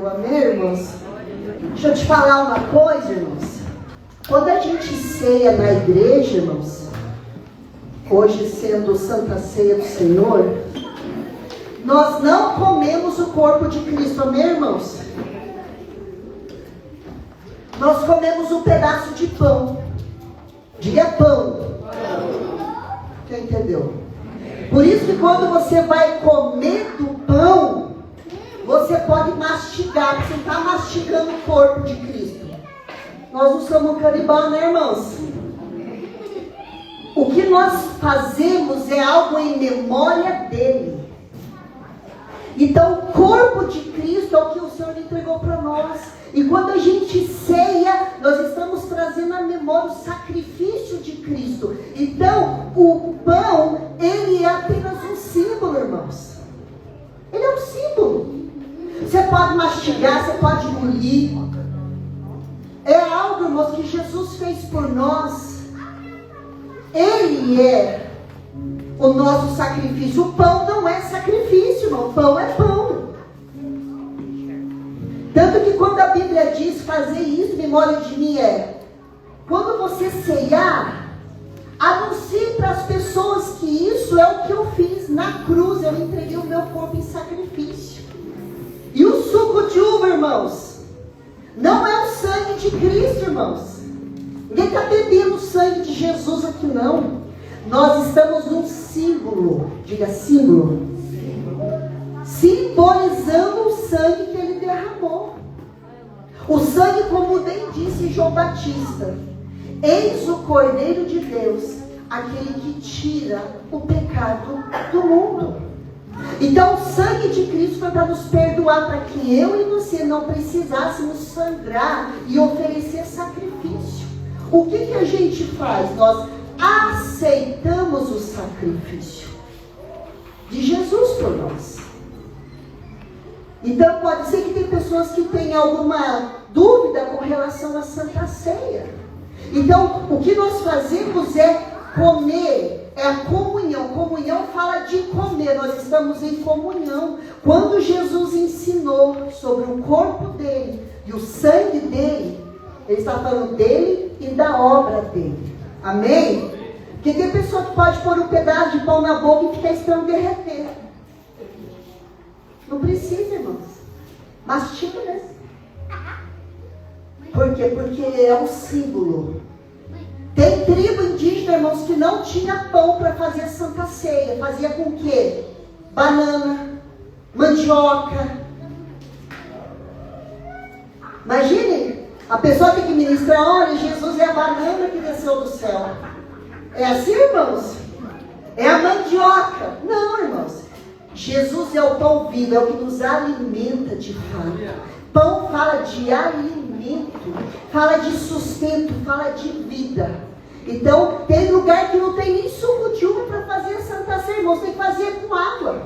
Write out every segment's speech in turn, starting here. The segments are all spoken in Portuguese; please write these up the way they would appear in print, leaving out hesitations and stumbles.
céu, amém, irmãos? Deixa eu te falar uma coisa, irmãos. Quando a gente ceia na igreja, irmãos, hoje sendo Santa Ceia do Senhor, nós não comemos o corpo de Cristo, amém, irmãos? Nós comemos um pedaço de pão. Diga pão. Quem entendeu? Por isso que quando você vai comer do pão, você pode mastigar, você está mastigando o corpo de Cristo. Nós não somos canibal, né, irmãos? O que nós fazemos é algo em memória dele. Então o corpo de Cristo é o que o Senhor entregou para nós. E quando a gente ceia, nós estamos trazendo à memória o sacrifício de Cristo. Então o pão, ele é apenas um símbolo, irmãos. Ele é um símbolo. Você pode mastigar, você pode engolir. É algo, irmãos, que Jesus fez por nós. Ele é o nosso sacrifício. O pão não é sacrifício, irmão. O pão é pão. Tanto que quando a Bíblia diz fazer isso em memória de mim, quando você ceiar, anuncie para as pessoas que isso é o que eu fiz na cruz. Eu entreguei o meu corpo em sacrifício. E o suco de uva, irmãos, não é o sangue de Cristo, irmãos. Ninguém está bebendo o sangue de Jesus aqui, não. Nós estamos num símbolo. Diga símbolo. Simbolizando o sangue que ele derramou. O sangue, como bem disse João Batista: eis o Cordeiro de Deus, aquele que tira o pecado do mundo. Então o sangue de Cristo foi para nos perdoar, para que eu e você não precisássemos sangrar e oferecer sacrifício. O que a gente faz? Nós aceitamos o sacrifício de Jesus por nós. Então pode ser que tem pessoas que tenham alguma dúvida com relação à Santa Ceia. Então o que nós fazemos é comer, é a comunhão. Comunhão fala de comer, nós estamos em comunhão. Quando Jesus ensinou sobre o corpo dele e o sangue dele, ele está falando dele e da obra dele. Amém? Porque tem pessoa que pode pôr um pedaço de pão na boca e ficar esperando derreter. Não precisa, irmãos. Mastiga mesmo. Por quê? Porque é um símbolo. Tem tribo indígena, irmãos, que não tinha pão para fazer a Santa Ceia. Fazia com o quê? Banana, mandioca. Imagine, a pessoa tem que ministrar: olha, Jesus é a banana que desceu do céu. É assim, irmãos? É a mandioca. Não, irmãos. Jesus é o pão vivo, é o que nos alimenta de fato. Pão fala de alimento, fala de sustento, fala de vida. Então, tem lugar que não tem nem suco de uva para fazer a Santa Ceia, irmãos, tem que fazer com água.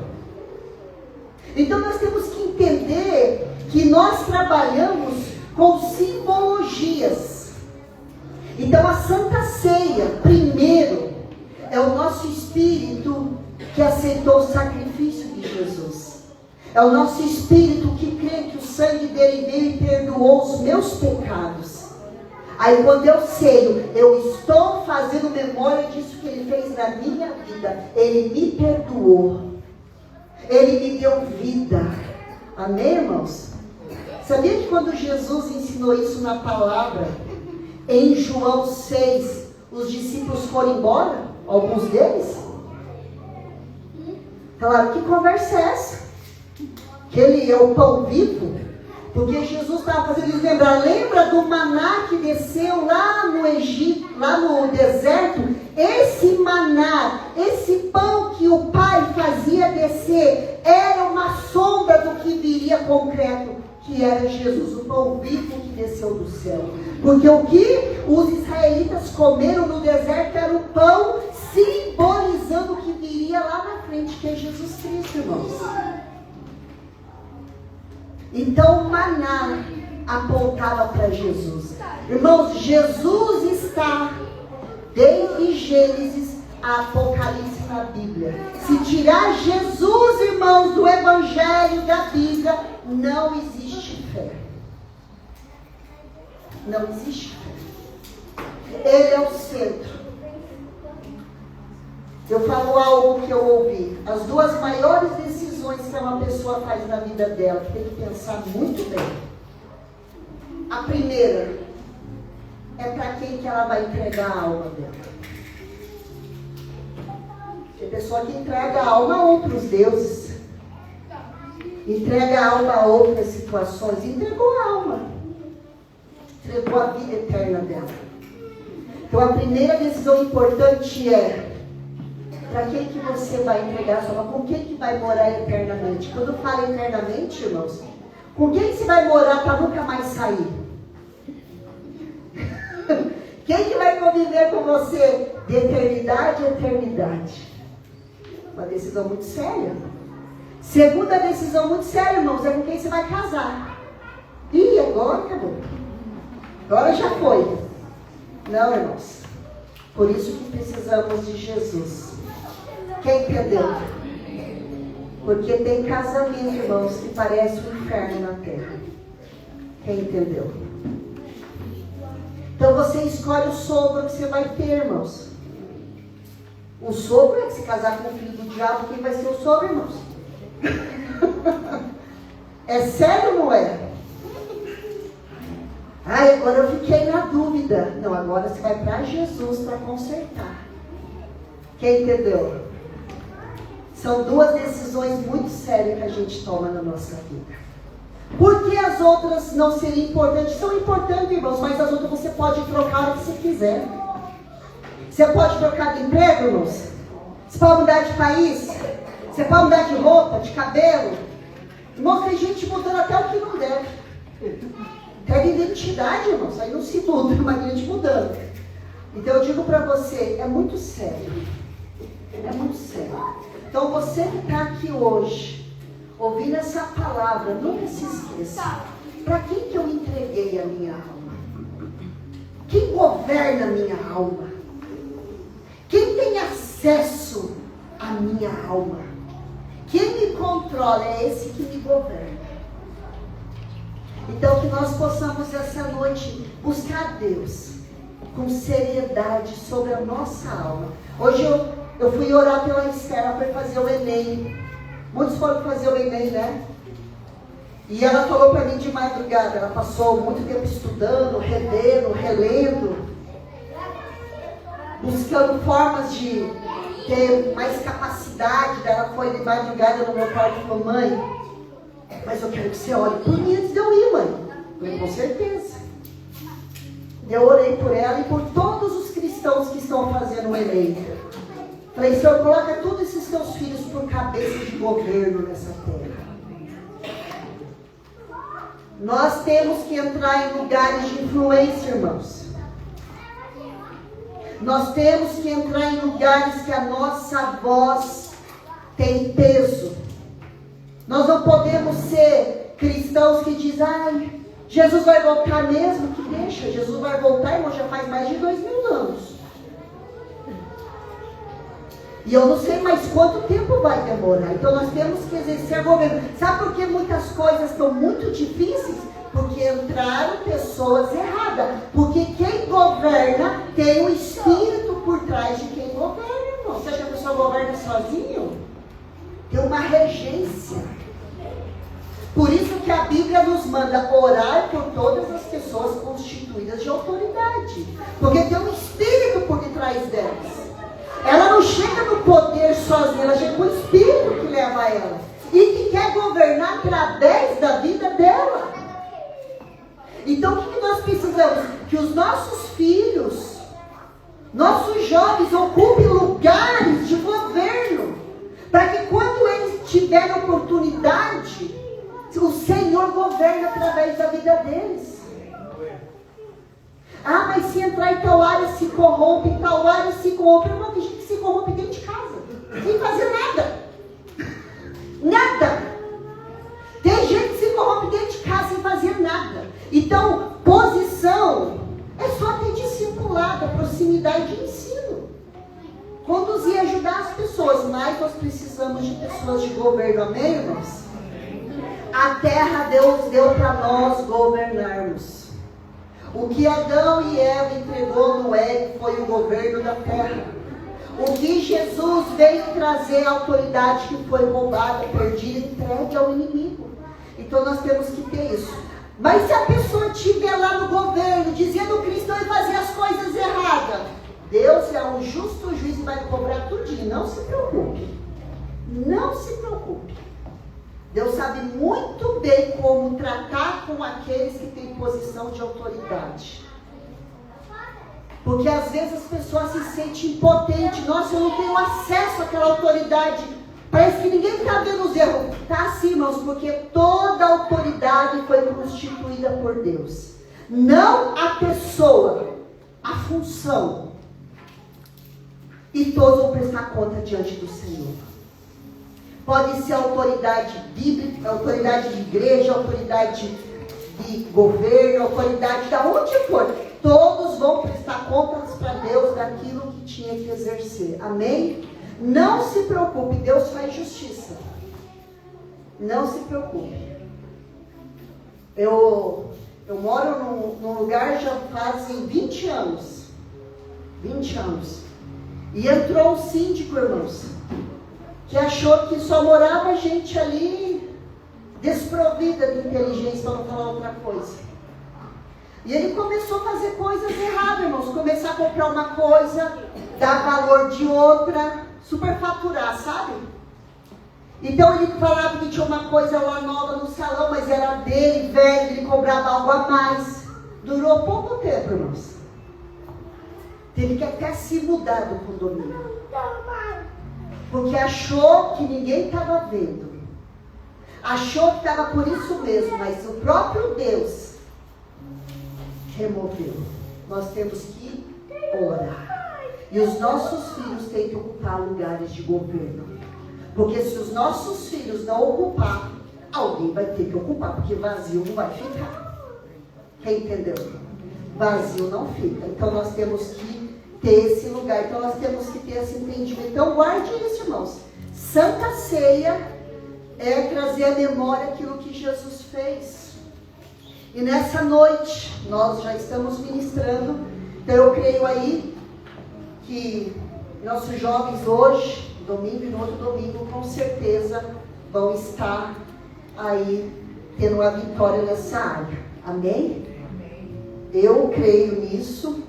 Então, nós temos que entender que nós trabalhamos com simbologias. Então, a Santa Ceia, primeiro, é o nosso espírito que aceitou o sacrifício de Jesus. É o nosso espírito que crê que o sangue dele veio e perdoou os meus pecados. Aí quando eu ceio, eu estou fazendo memória disso que ele fez na minha vida. Ele me perdoou. Ele me deu vida. Amém, irmãos? Sabia que quando Jesus ensinou isso na palavra, em João 6, os discípulos foram embora? Alguns deles? Falaram: que conversa é essa? Que ele é o pão vivo? Porque Jesus estava fazendo eles lembrar. Lembra do maná que desceu lá no Egito, lá no deserto? Esse maná, esse pão que o Pai fazia descer, era uma sombra do que viria concreto, que era Jesus, o pão vivo que desceu do céu. Porque o que os israelitas comeram no deserto era o pão, simbolizando o que viria lá na frente, que é Jesus Cristo, irmãos. Então o maná apontava para Jesus. Irmãos, Jesus está desde Gênesis a Apocalipse na Bíblia. Se tirar Jesus, irmãos, do Evangelho da Bíblia, não existe fé. não existe fé. Ele é o centro. Eu falo algo que eu ouvi. As duas maiores decisões que uma pessoa faz na vida dela, que tem que pensar muito bem. A primeira é para quem que ela vai entregar a alma dela. Tem pessoa que entrega a alma a outros deuses. Entrega a alma a outras situações. Entregou a alma. Entregou a vida eterna dela. Então a primeira decisão importante é para quem que você vai entregar a sua alma? Com quem que vai morar eternamente? Quando fala eternamente, irmãos, com quem você vai morar para nunca mais sair? Quem que vai conviver com você de eternidade a eternidade? Uma decisão muito séria. Segunda decisão muito séria, irmãos, é com quem você vai casar. Ih, agora acabou. Agora já foi. Não, irmãos. Por isso que precisamos de Jesus. Quem entendeu? Porque tem casamento, irmãos, que parece um inferno na terra. Quem entendeu? Então você escolhe o sogro que você vai ter, irmãos. O sogro é que se casar com o filho do diabo, quem vai ser o sogro, irmãos? É sério ou não é? Ai, agora eu fiquei na dúvida. Não, agora você vai para Jesus para consertar. Quem entendeu? São duas decisões muito sérias que a gente toma na nossa vida. Por que as outras não seriam importantes? São importantes, irmãos, mas as outras você pode trocar o que você quiser. Você pode trocar de emprego, irmãos? Você pode mudar de país? Você pode mudar de roupa, de cabelo? Irmãos, tem gente mudando até o que não deve. Até de identidade, irmãos. Aí não se muda, mas a gente mudando. Então eu digo para você, é muito sério. É muito sério. Então você que está aqui hoje, ouvindo essa palavra, nunca se esqueça. Para quem que eu entreguei a minha alma? Quem governa a minha alma? Quem tem acesso à minha alma? Quem me controla é esse que me governa. Então que nós possamos essa noite buscar Deus com seriedade sobre a nossa alma. Hoje eu fui orar pela Esther, ela foi fazer o Enem. Muitos foram fazer o Enem, né? E ela falou para mim de madrugada, ela passou muito tempo estudando, revendo, relendo, buscando formas de ter mais capacidade. Ela foi de madrugada no meu quarto e falou: mãe, mas eu quero que você ore por mim antes de eu ir, mãe. Eu falei: com certeza. Eu orei por ela e por todos os cristãos que estão fazendo o Enem. Falei: Senhor, coloca todos esses teus filhos por cabeça de governo nessa terra. Nós temos que entrar em lugares de influência, irmãos. Nós temos que entrar em lugares que a nossa voz tem peso. Nós não podemos ser cristãos que dizem: ai, Jesus vai voltar mesmo? Que deixa, Jesus vai voltar, irmão, já faz mais de 2000 anos. E eu não sei mais quanto tempo vai demorar. Então nós temos que exercer governo. Sabe por que muitas coisas estão muito difíceis? Porque entraram pessoas erradas. Porque quem governa tem um espírito por trás de quem governa, irmão. Você acha que a pessoa governa sozinho? Tem uma regência. Por isso que a Bíblia nos manda orar por todas as pessoas constituídas de autoridade. Porque tem um espírito por detrás delas. Ela não chega no poder sozinha, ela chega com o espírito que leva ela. E que quer governar através da vida dela. Então o que nós precisamos? Que os nossos filhos, nossos jovens ocupem lugares de governo. Para que quando eles tiverem oportunidade, o Senhor governa através da vida deles. Ah, mas se entrar em tal área se corrompe, em tal área se corrompe. Irmão, tem gente que se corrompe dentro de casa, sem fazer nada. Nada. Tem gente que se corrompe dentro de casa sem fazer nada. Então, posição é só ter discipulado, proximidade de ensino. Conduzir e ajudar as pessoas. Mas nós precisamos de pessoas de governo, amém, irmãos? A terra Deus deu para nós governarmos. O que Adão e Eva entregou no Éden foi o governo da terra. O que Jesus veio trazer a autoridade que foi roubada, perdida, entregue ao inimigo. Então nós temos que ter isso. Mas se a pessoa estiver lá no governo, dizendo que Cristo vai fazer as coisas erradas, Deus é um justo juiz e vai cobrar tudinho. Não se preocupe. Não se preocupe. Deus sabe muito bem como tratar com aqueles que têm posição de autoridade. Porque às vezes as pessoas se sentem impotentes. Nossa, eu não tenho acesso àquela autoridade. Parece que ninguém está vendo os erros. Está assim, irmãos, porque toda a autoridade foi constituída por Deus. Não a pessoa, a função. E todos vão prestar conta diante do Senhor. Pode ser autoridade bíblica, autoridade de igreja, autoridade de governo, autoridade de onde for. Todos vão prestar contas para Deus daquilo que tinha que exercer. Amém? Não se preocupe, Deus faz justiça. Não se preocupe. Eu moro num lugar já fazem 20 anos. 20 anos. E entrou um síndico, irmãos, que achou que só morava gente ali desprovida de inteligência, para não falar outra coisa. E ele começou a fazer coisas erradas, irmãos. Começar a comprar uma coisa, dar valor de outra, superfaturar, sabe? Então ele falava que tinha uma coisa lá nova no salão, mas era dele, velho, ele cobrava algo a mais. Durou pouco tempo, irmãos. Teve que até se mudar do condomínio. Porque achou que ninguém estava vendo. Achou que estava por isso mesmo, mas o próprio Deus removeu. Nós temos que orar. E os nossos filhos têm que ocupar lugares de governo. Porque se os nossos filhos não ocupar, alguém vai ter que ocupar, porque vazio não vai ficar. Quem entendeu? Vazio não fica. Então nós temos que ter esse lugar. Então nós temos que ter esse entendimento. Então guarde isso, irmãos. Santa Ceia é trazer à memória aquilo que Jesus fez. E nessa noite, nós já estamos ministrando. Então eu creio aí que nossos jovens hoje, domingo e no outro domingo, com certeza vão estar aí tendo uma vitória nessa área. Amém? Eu creio nisso.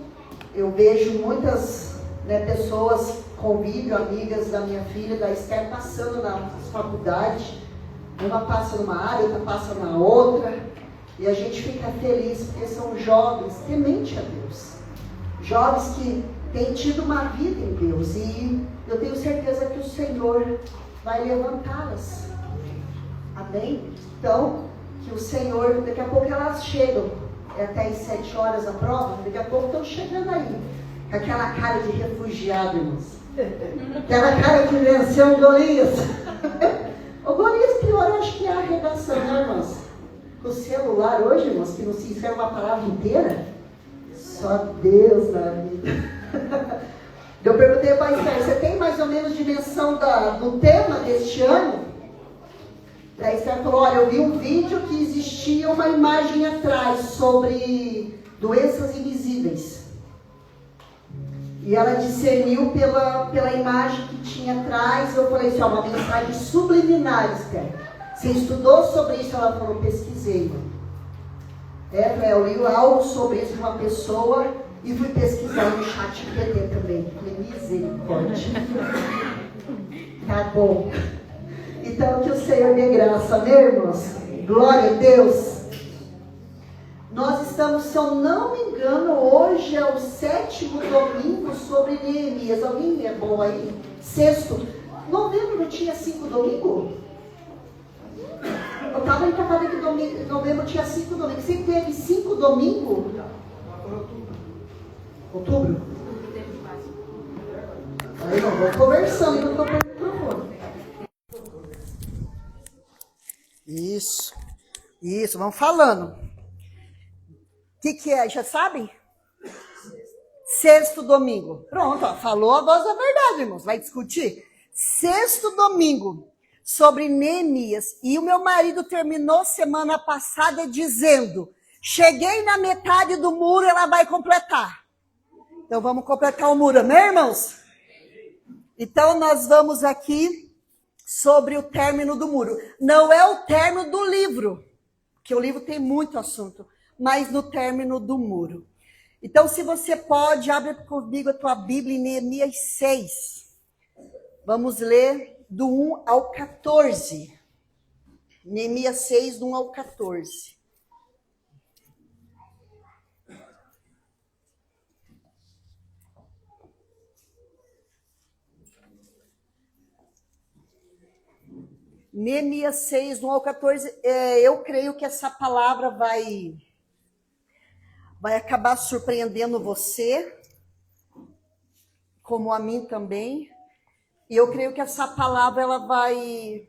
Eu vejo muitas pessoas, convívio, amigas da minha filha, da Esther, passando na faculdade. Uma passa numa área, outra passa na outra. E a gente fica feliz porque são jovens temente a Deus. Jovens que têm tido uma vida em Deus. E eu tenho certeza que o Senhor vai levantá-las. Amém? Então, que o Senhor, daqui a pouco elas chegam. É até às 7 horas a prova. Daqui a pouco estão chegando aí. Com aquela cara de refugiado, irmãos. Aquela cara de venceu o Golias. O Golias pior, eu acho que é a redação, né, irmãos? O celular hoje, irmãos, que não se inscreve uma palavra inteira. Só Deus na vida. Eu perguntei para a Esther, você tem mais ou menos dimensão do tema deste ano? A Esther falou, olha, eu vi um vídeo que existia uma imagem atrás sobre doenças invisíveis. E ela discerniu pela imagem que tinha atrás. Eu falei assim, ó, uma mensagem subliminar, Esther. Você estudou sobre isso? Ela falou, pesquisei. Eu li algo sobre isso de uma pessoa e fui pesquisar no chat GPT também. Falei, misericórdia. Tá bom. Então, que o Senhor dê graça, né, irmãos? Glória a Deus. Nós estamos, se eu não me engano, hoje é o 7º domingo sobre Neemias. Alguém é bom aí? 6º. Novembro não tinha 5 domingos? Eu estava encantado que novembro tinha 5 domingos. Você teve 5 domingos? Outubro? Aí não, vou conversando, eu não estou perdendo o microfone. Isso, vamos falando. O que é? Já sabem? 6º domingo. Pronto, ó, falou a voz da verdade, irmãos. Vai discutir? 6º domingo sobre Neemias. E o meu marido terminou semana passada dizendo Cheguei na metade do muro, ela vai completar. Então vamos completar o muro, amém, irmãos? Então nós vamos aqui sobre o término do muro. Não é o término do livro, porque o livro tem muito assunto, mas no término do muro. Então, se você pode, abre comigo a tua Bíblia em Neemias 6. Vamos ler do 1 ao 14. Neemias 6, do 1 ao 14. Neemias 6, do 1 ao 14. Eu creio que essa palavra vai acabar surpreendendo você, como a mim também. E eu creio que essa palavra ela vai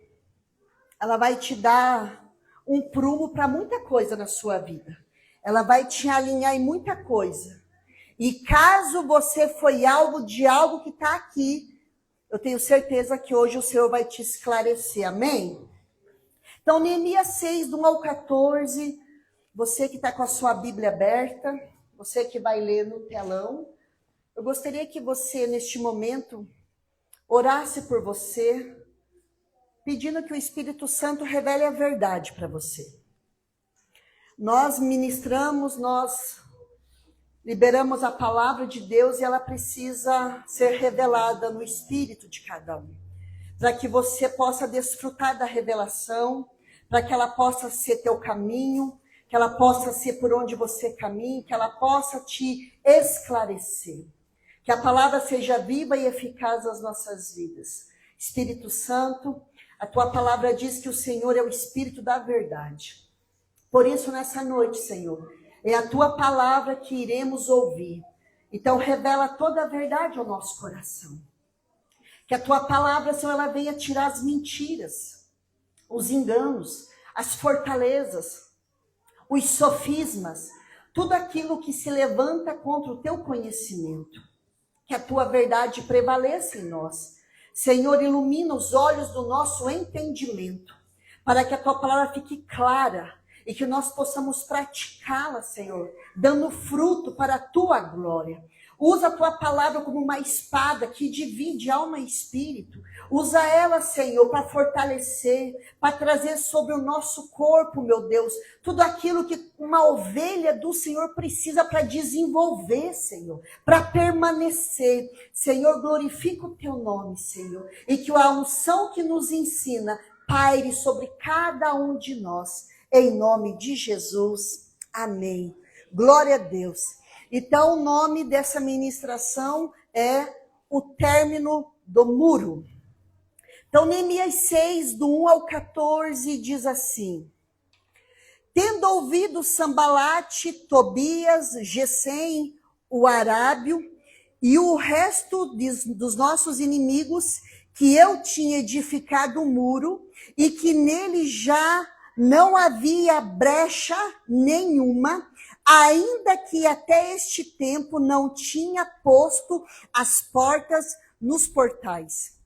te dar um prumo para muita coisa na sua vida. Ela vai te alinhar em muita coisa. E caso você foi alvo de algo que está aqui, eu tenho certeza que hoje o Senhor vai te esclarecer. Amém? Então, Neemias 6, do 1 ao 14, você que está com a sua Bíblia aberta, você que vai ler no telão, eu gostaria que você, neste momento, orasse por você, pedindo que o Espírito Santo revele a verdade para você. Nós ministramos, nós liberamos a palavra de Deus e ela precisa ser revelada no espírito de cada um, para que você possa desfrutar da revelação, para que ela possa ser teu caminho, que ela possa ser por onde você caminha, que ela possa te esclarecer. Que a palavra seja viva e eficaz nas nossas vidas. Espírito Santo, a tua palavra diz que o Senhor é o Espírito da verdade. Por isso, nessa noite, Senhor, é a tua palavra que iremos ouvir. Então, revela toda a verdade ao nosso coração. Que a tua palavra, Senhor, ela venha tirar as mentiras, os enganos, as fortalezas, os sofismas, tudo aquilo que se levanta contra o teu conhecimento. Que a tua verdade prevaleça em nós. Senhor, ilumina os olhos do nosso entendimento, para que a tua palavra fique clara e que nós possamos praticá-la, Senhor, dando fruto para a tua glória. Usa a tua palavra como uma espada que divide alma e espírito. Usa ela, Senhor, para fortalecer, para trazer sobre o nosso corpo, meu Deus, tudo aquilo que uma ovelha do Senhor precisa para desenvolver, Senhor, para permanecer. Senhor, glorifica o teu nome, Senhor, e que a unção que nos ensina paire sobre cada um de nós. Em nome de Jesus, amém. Glória a Deus. Então, o nome dessa ministração é o término do muro. Então, Neemias 6, do 1 ao 14, diz assim: Tendo ouvido Sambalate, Tobias, Gesem, o arábio, e o resto dos nossos inimigos, que eu tinha edificado um muro, e que nele já não havia brecha nenhuma, ainda que até este tempo não tinha posto as portas nos portais.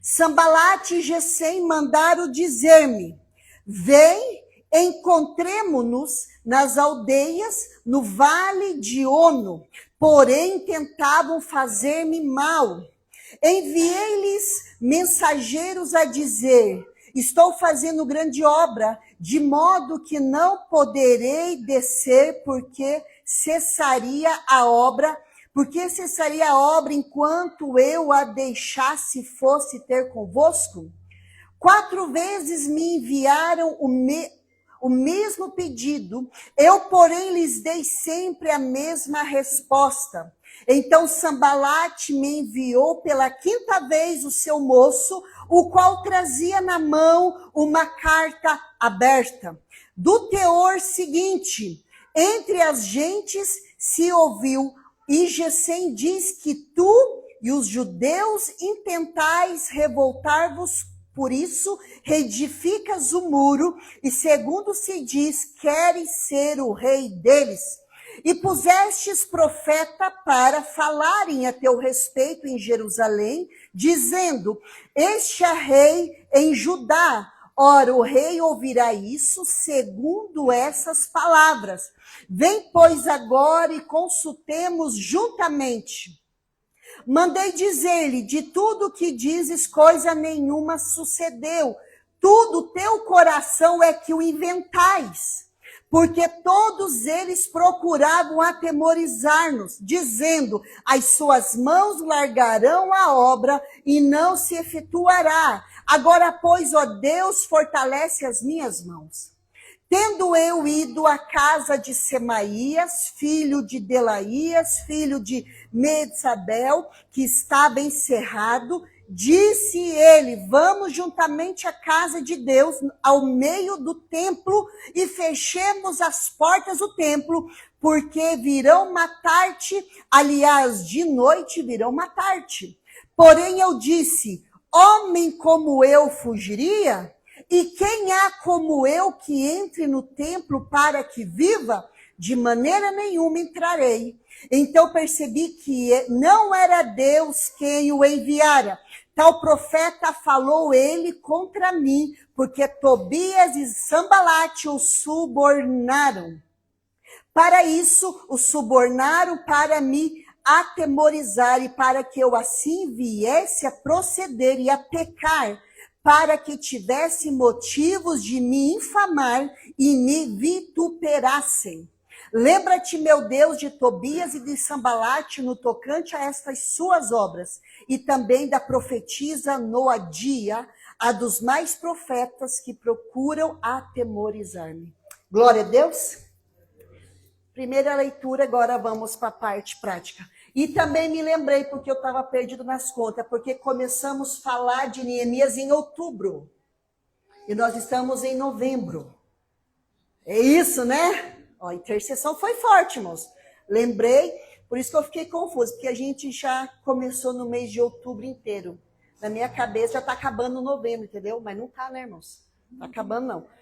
Sambalate e Gesem mandaram dizer-me: Vem, encontremo-nos nas aldeias, no vale de Ono. Porém, tentavam fazer-me mal. Enviei-lhes mensageiros a dizer: Estou fazendo grande obra, de modo que não poderei descer, porque cessaria a obra enquanto eu a deixasse fosse ter convosco? 4 vezes me enviaram o mesmo pedido, eu, porém, lhes dei sempre a mesma resposta. Então Sambalate me enviou pela 5ª vez o seu moço, o qual trazia na mão uma carta aberta, do teor seguinte: entre as gentes se ouviu, e Gesem diz que tu e os judeus intentais revoltar-vos, por isso reedificas o muro, e segundo se diz, queres ser o rei deles. E pusestes profeta para falarem a teu respeito em Jerusalém, dizendo: Este é rei em Judá, Ora, o rei ouvirá isso segundo essas palavras. Vem, pois, agora e consultemos juntamente. Mandei dizer-lhe, de tudo que dizes, coisa nenhuma sucedeu. Tudo teu coração é que o inventais. Porque todos eles procuravam atemorizar-nos, dizendo, as suas mãos largarão a obra e não se efetuará. Agora, pois, ó Deus, fortalece as minhas mãos. Tendo eu ido à casa de Semaías, filho de Delaías, filho de Metsabel, que estava encerrado, disse ele, vamos juntamente à casa de Deus, ao meio do templo, e fechemos as portas do templo, porque virão matar-te, aliás, de noite virão matar-te. Porém eu disse, homem como eu fugiria? E quem há como eu que entre no templo para que viva? De maneira nenhuma entrarei. Então percebi que não era Deus quem o enviara. Tal profeta falou ele contra mim, porque Tobias e Sambalate o subornaram. Para isso, o subornaram para me atemorizar e para que eu assim viesse a proceder e a pecar, para que tivesse motivos de me infamar e me vituperassem. Lembra-te, meu Deus, de Tobias e de Sambalate no tocante a estas suas obras, e também da profetisa Noadia, a dos mais profetas que procuram atemorizar-me. Glória a Deus. Primeira leitura, agora vamos para a parte prática. E também me lembrei, porque eu estava perdido nas contas, porque começamos a falar de Neemias em outubro. E nós estamos em novembro. É isso, né? Ó, a intercessão foi forte, irmãos. Lembrei, por isso que eu fiquei confusa, porque a gente já começou no mês de outubro inteiro. Na minha cabeça já está acabando novembro, entendeu? Mas não está, né, irmãos? Não está acabando, não.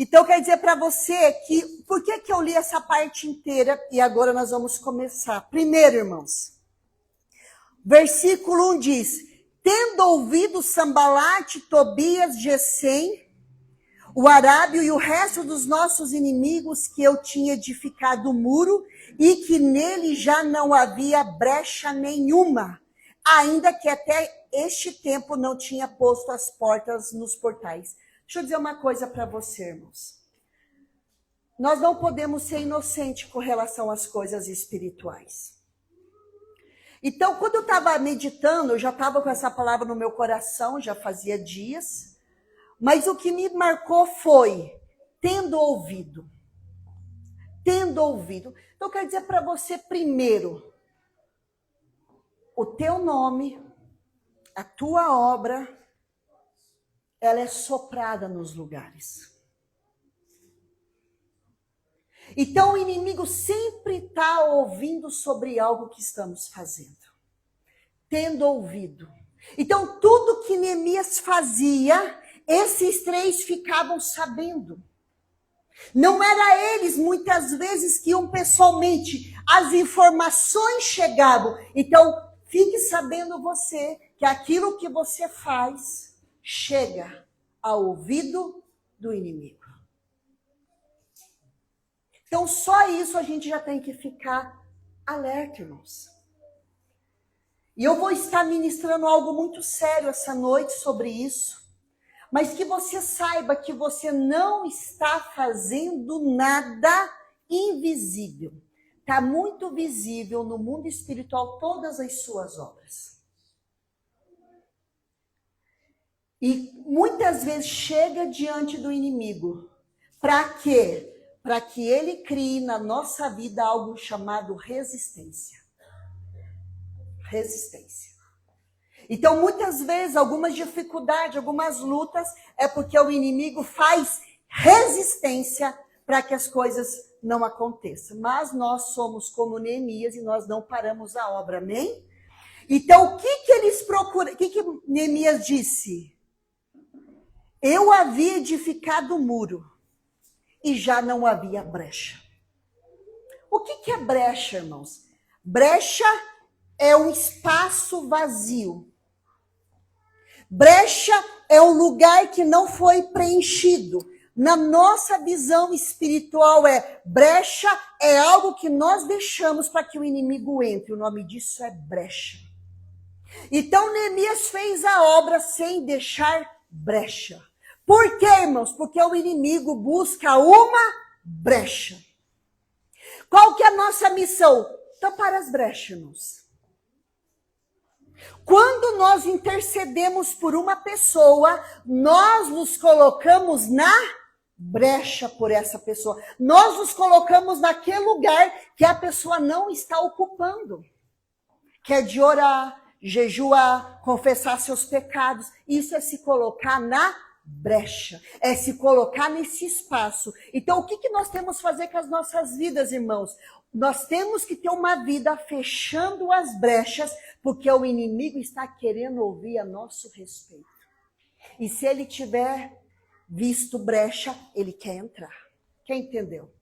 Então, quer dizer para você que, por que eu li essa parte inteira e agora nós vamos começar? Primeiro, irmãos, versículo 1 diz, tendo ouvido Sambalate, Tobias, Gesem, o arábio e o resto dos nossos inimigos que eu tinha edificado o muro e que nele já não havia brecha nenhuma, ainda que até este tempo não tinha posto as portas nos portais. Deixa eu dizer uma coisa para você, irmãos. Nós não podemos ser inocentes com relação às coisas espirituais. Então, quando eu estava meditando, eu já estava com essa palavra no meu coração, já fazia dias. Mas o que me marcou foi, tendo ouvido. Tendo ouvido. Então, eu quero dizer para você, primeiro, o teu nome, a tua obra, ela é soprada nos lugares. Então o inimigo sempre está ouvindo sobre algo que estamos fazendo. Tendo ouvido. Então tudo que Neemias fazia, esses três ficavam sabendo. Não era eles, muitas vezes, que iam pessoalmente. As informações chegavam. Então fique sabendo você que aquilo que você faz chega ao ouvido do inimigo. Então, só isso a gente já tem que ficar alerta, irmãos. E eu vou estar ministrando algo muito sério essa noite sobre isso, mas que você saiba que você não está fazendo nada invisível. Está muito visível no mundo espiritual todas as suas obras. E muitas vezes chega diante do inimigo. Para quê? Para que ele crie na nossa vida algo chamado resistência. Resistência. Então, muitas vezes, algumas dificuldades, algumas lutas, é porque o inimigo faz resistência para que as coisas não aconteçam. Mas nós somos como Neemias e nós não paramos a obra, amém? Então, o que eles procuram? O que Neemias disse? Eu havia edificado o muro e já não havia brecha. O que é brecha, irmãos? Brecha é um espaço vazio. Brecha é um lugar que não foi preenchido. Na nossa visão espiritual brecha é algo que nós deixamos para que o inimigo entre. O nome disso é brecha. Então Neemias fez a obra sem deixar brecha. Por quê, irmãos? Porque o inimigo busca uma brecha. Qual que é a nossa missão? Tampar as brechas, irmãos. Quando nós intercedemos por uma pessoa, nós nos colocamos na brecha por essa pessoa. Nós nos colocamos naquele lugar que a pessoa não está ocupando. Que é de orar, jejuar, confessar seus pecados. Isso é se colocar na brecha. É se colocar nesse espaço. Então, o que nós temos que fazer com as nossas vidas, irmãos? Nós temos que ter uma vida fechando as brechas, porque o inimigo está querendo ouvir a nosso respeito. E se ele tiver visto brecha, ele quer entrar. Quem entendeu?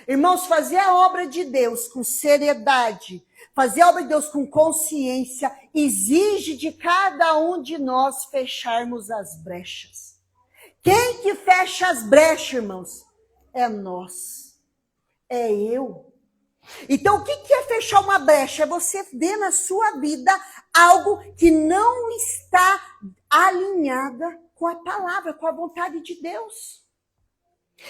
Irmãos, fazer a obra de Deus com seriedade, fazer a obra de Deus com consciência, exige de cada um de nós fecharmos as brechas. Quem que fecha as brechas, irmãos? É nós. É eu. Então, o que é fechar uma brecha? É você ver na sua vida algo que não está alinhada com a palavra, com a vontade de Deus.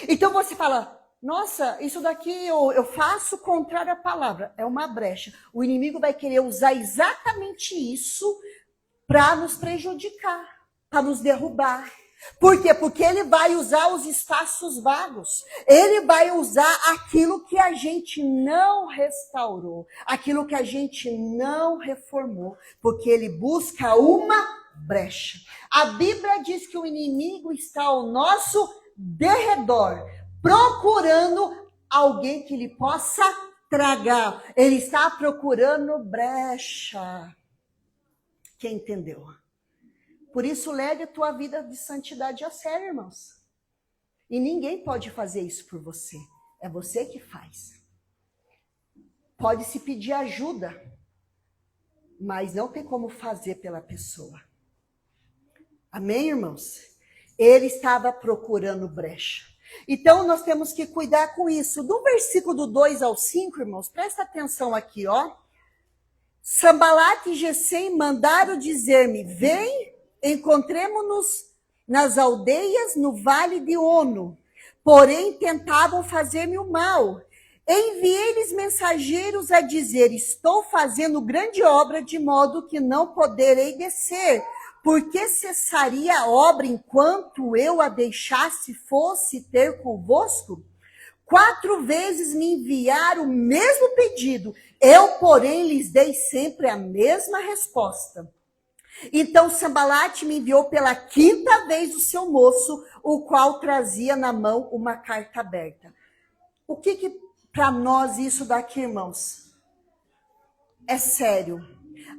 Então, você fala, nossa, isso daqui eu faço contrário à palavra. É uma brecha. O inimigo vai querer usar exatamente isso para nos prejudicar, para nos derrubar. Por quê? Porque ele vai usar os espaços vagos. Ele vai usar aquilo que a gente não restaurou, aquilo que a gente não reformou, porque ele busca uma brecha. A Bíblia diz que o inimigo está ao nosso derredor, procurando alguém que lhe possa tragar. Ele está procurando brecha. Quem entendeu? Por isso, leve a tua vida de santidade a sério, irmãos. E ninguém pode fazer isso por você. É você que faz. Pode se pedir ajuda, mas não tem como fazer pela pessoa. Amém, irmãos? Ele estava procurando brecha. Então, nós temos que cuidar com isso. Do versículo 2 ao 5, irmãos, presta atenção aqui, ó. Sanbalat e Gesem mandaram dizer-me, vem, encontremo-nos nas aldeias no vale de Ono, porém tentavam fazer-me o mal. Enviei-lhes mensageiros a dizer, estou fazendo grande obra, de modo que não poderei descer. Por que cessaria a obra enquanto eu a deixasse fosse ter convosco? 4 vezes me enviaram o mesmo pedido, eu, porém, lhes dei sempre a mesma resposta. Então Sanbalat me enviou pela 5ª vez o seu moço, o qual trazia na mão uma carta aberta. O que para nós isso daqui, irmãos? É sério.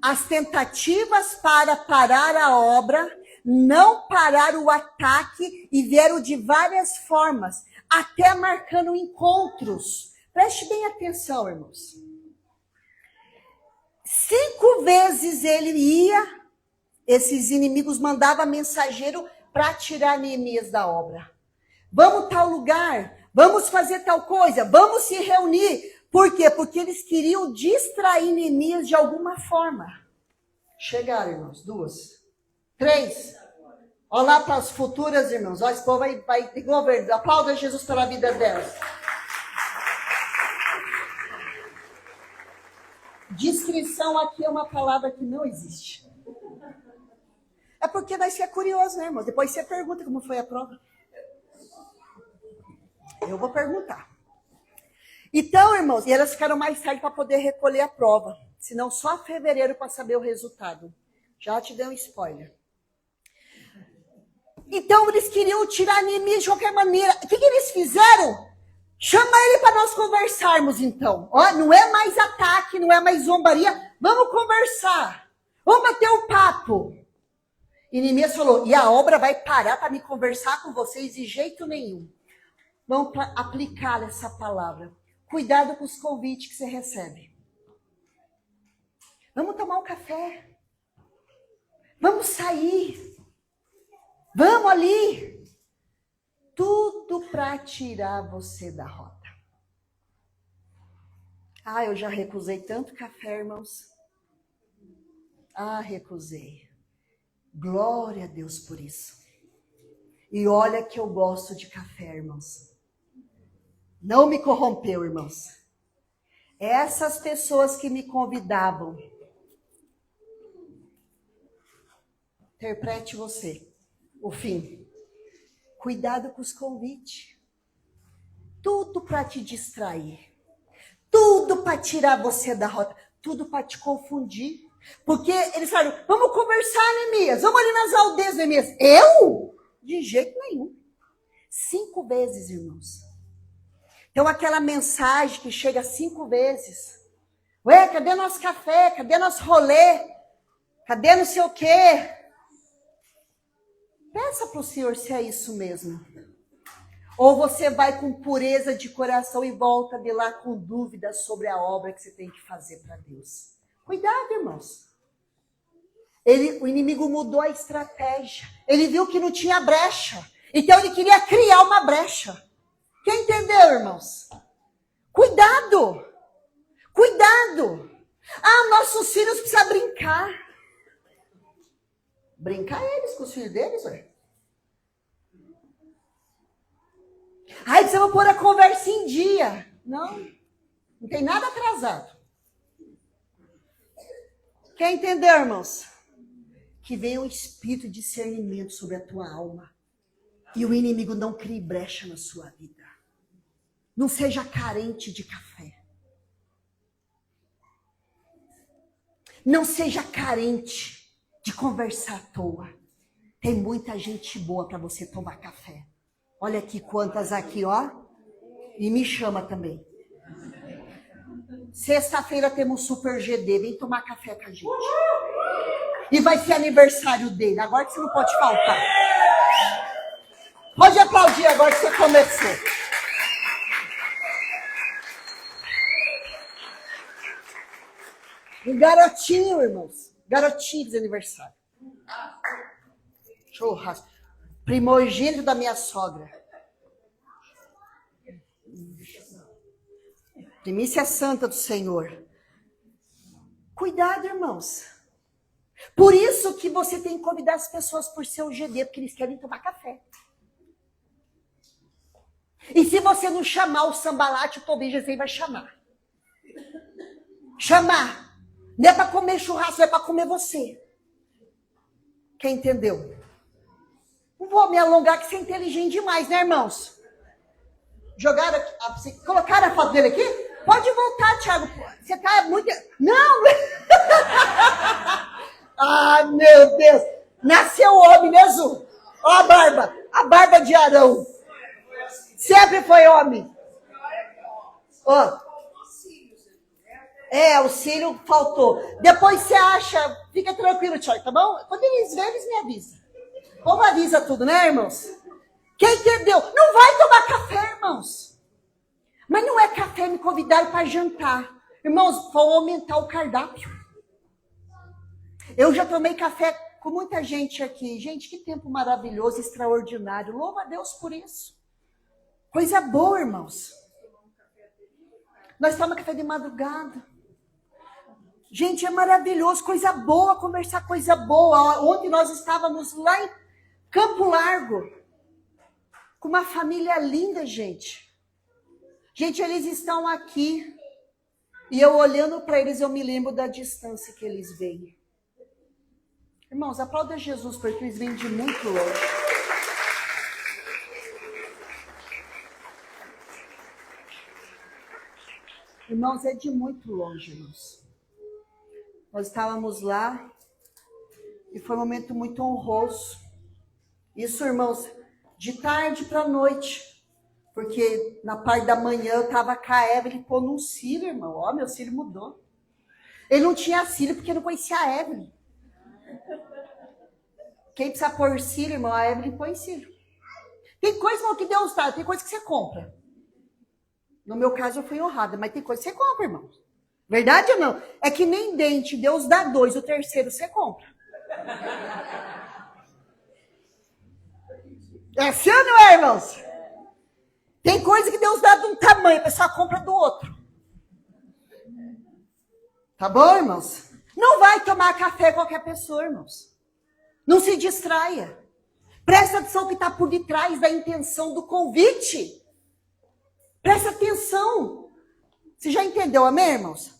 As tentativas para parar a obra não pararam o ataque e vieram de várias formas, até marcando encontros. Preste bem atenção, irmãos. 5 vezes ele ia. Esses inimigos mandavam mensageiro para tirar Neemias da obra. Vamos tal lugar, vamos fazer tal coisa, vamos se reunir. Por quê? Porque eles queriam distrair Neemias de alguma forma. Chegaram, irmãos, 2, 3. Olha lá para as futuras, irmãos. Olha, esse povo vai de governo. Aplauda Jesus pela vida delas. Discrição aqui é uma palavra que não existe. É porque nós fica curioso, né, irmão? Depois você pergunta como foi a prova. Eu vou perguntar. Então, irmãos, e elas ficaram mais tarde para poder recolher a prova. Senão só fevereiro para saber o resultado. Já te dei um spoiler. Então, eles queriam tirar Neemias de qualquer maneira. O que eles fizeram? Chama ele para nós conversarmos, então. Ó, não é mais ataque, não é mais zombaria. Vamos conversar. Vamos bater um papo. E Neemias falou, e a obra vai parar para me conversar com vocês de jeito nenhum. Vamos aplicar essa palavra. Cuidado com os convites que você recebe. Vamos tomar um café. Vamos sair. Vamos ali. Tudo para tirar você da rota. Ah, eu já recusei tanto café, irmãos. Ah, recusei. Glória a Deus por isso. E olha que eu gosto de café, irmãos. Não me corrompeu, irmãos. Essas pessoas que me convidavam. Interprete você o fim. Cuidado com os convites. Tudo para te distrair. Tudo para tirar você da rota. Tudo para te confundir. Porque eles falam, vamos conversar, Neemias. Vamos ali nas aldeias, Neemias. Eu? De jeito nenhum. 5 vezes, irmãos. Então, aquela mensagem que chega 5 vezes. Ué, cadê nosso café? Cadê nosso rolê? Cadê não sei o quê? Peça para o Senhor se é isso mesmo. Ou você vai com pureza de coração e volta de lá com dúvidas sobre a obra que você tem que fazer para Deus. Cuidado, irmãos. O inimigo mudou a estratégia. Ele viu que não tinha brecha. Então ele queria criar uma brecha. Quem entendeu, irmãos? Cuidado. Cuidado. Ah, nossos filhos precisam brincar. Brincar eles com os filhos deles, ué. Aí precisamos pôr a conversa em dia. Não tem nada atrasado. Quer entender, irmãos? Que venha um espírito de discernimento sobre a tua alma. E o inimigo não crie brecha na sua vida. Não seja carente de café. Não seja carente de conversar à toa. Tem muita gente boa para você tomar café. Olha aqui quantas aqui, ó. E me chama também. Sexta-feira temos Super GD. Vem tomar café com a gente. E vai ser aniversário dele. Agora que você não pode faltar. Pode aplaudir agora que você começou. Um garotinho, irmãos. Garotinho de aniversário. Churrasco. Primogênito da minha sogra. Primícia santa do Senhor. Cuidado, irmãos. Por isso que você tem que convidar as pessoas por seu GD, porque eles querem tomar café. E se você não chamar o sambalate, o Tobin Jesus vai chamar. Chamar. Não é para comer churrasco, é para comer você. Quem entendeu? Não vou me alongar que você é inteligente demais, né, irmãos? Jogaram aqui, colocaram a foto dele aqui? Pode voltar, Thiago. Você tá muito... Não! Ah, meu Deus! Nasceu homem, né, Zu? Ó a barba. A barba de Arão. Sempre foi homem. Ó. O cílio faltou. Depois você acha... Fica tranquilo, Thiago, tá bom? Quando eles verem, eles me avisam. O povo avisa tudo, né, irmãos? Quem entendeu? Não vai tomar café, irmãos. Mas não é café, me convidaram para jantar. Irmãos, vão aumentar o cardápio. Eu já tomei café com muita gente aqui. Gente, que tempo maravilhoso, extraordinário. Louva a Deus por isso. Coisa boa, irmãos. Nós tomamos café de madrugada. Gente, é maravilhoso, coisa boa, conversar coisa boa. Ontem nós estávamos lá em Campo Largo, com uma família linda, gente. Gente, eles estão aqui. E eu olhando para eles, eu me lembro da distância que eles vêm. Irmãos, aplauda Jesus, porque eles vêm de muito longe. Irmãos, é de muito longe, irmãos. Nós estávamos lá e foi um momento muito honroso. Isso, irmãos, de tarde para noite. Porque na parte da manhã eu estava com a Evelyn pondo um cílio, irmão. Ó, meu cílio mudou. Ele não tinha cílio porque não conhecia a Evelyn. Quem precisa pôr cílio, irmão, a Evelyn põe cílio. Tem coisa, irmão, que Deus dá, tem coisa que você compra. No meu caso, eu fui honrada, mas tem coisa que você compra, irmão. Verdade ou não? É que nem dente, Deus dá 2, o terceiro você compra. É assim ou não é, irmãos? Tem coisa que Deus dá de um tamanho, a pessoa compra do outro. Tá bom, irmãos? Não vai tomar café qualquer pessoa, irmãos. Não se distraia. Presta atenção que está por detrás da intenção do convite. Presta atenção. Você já entendeu, amém, irmãos?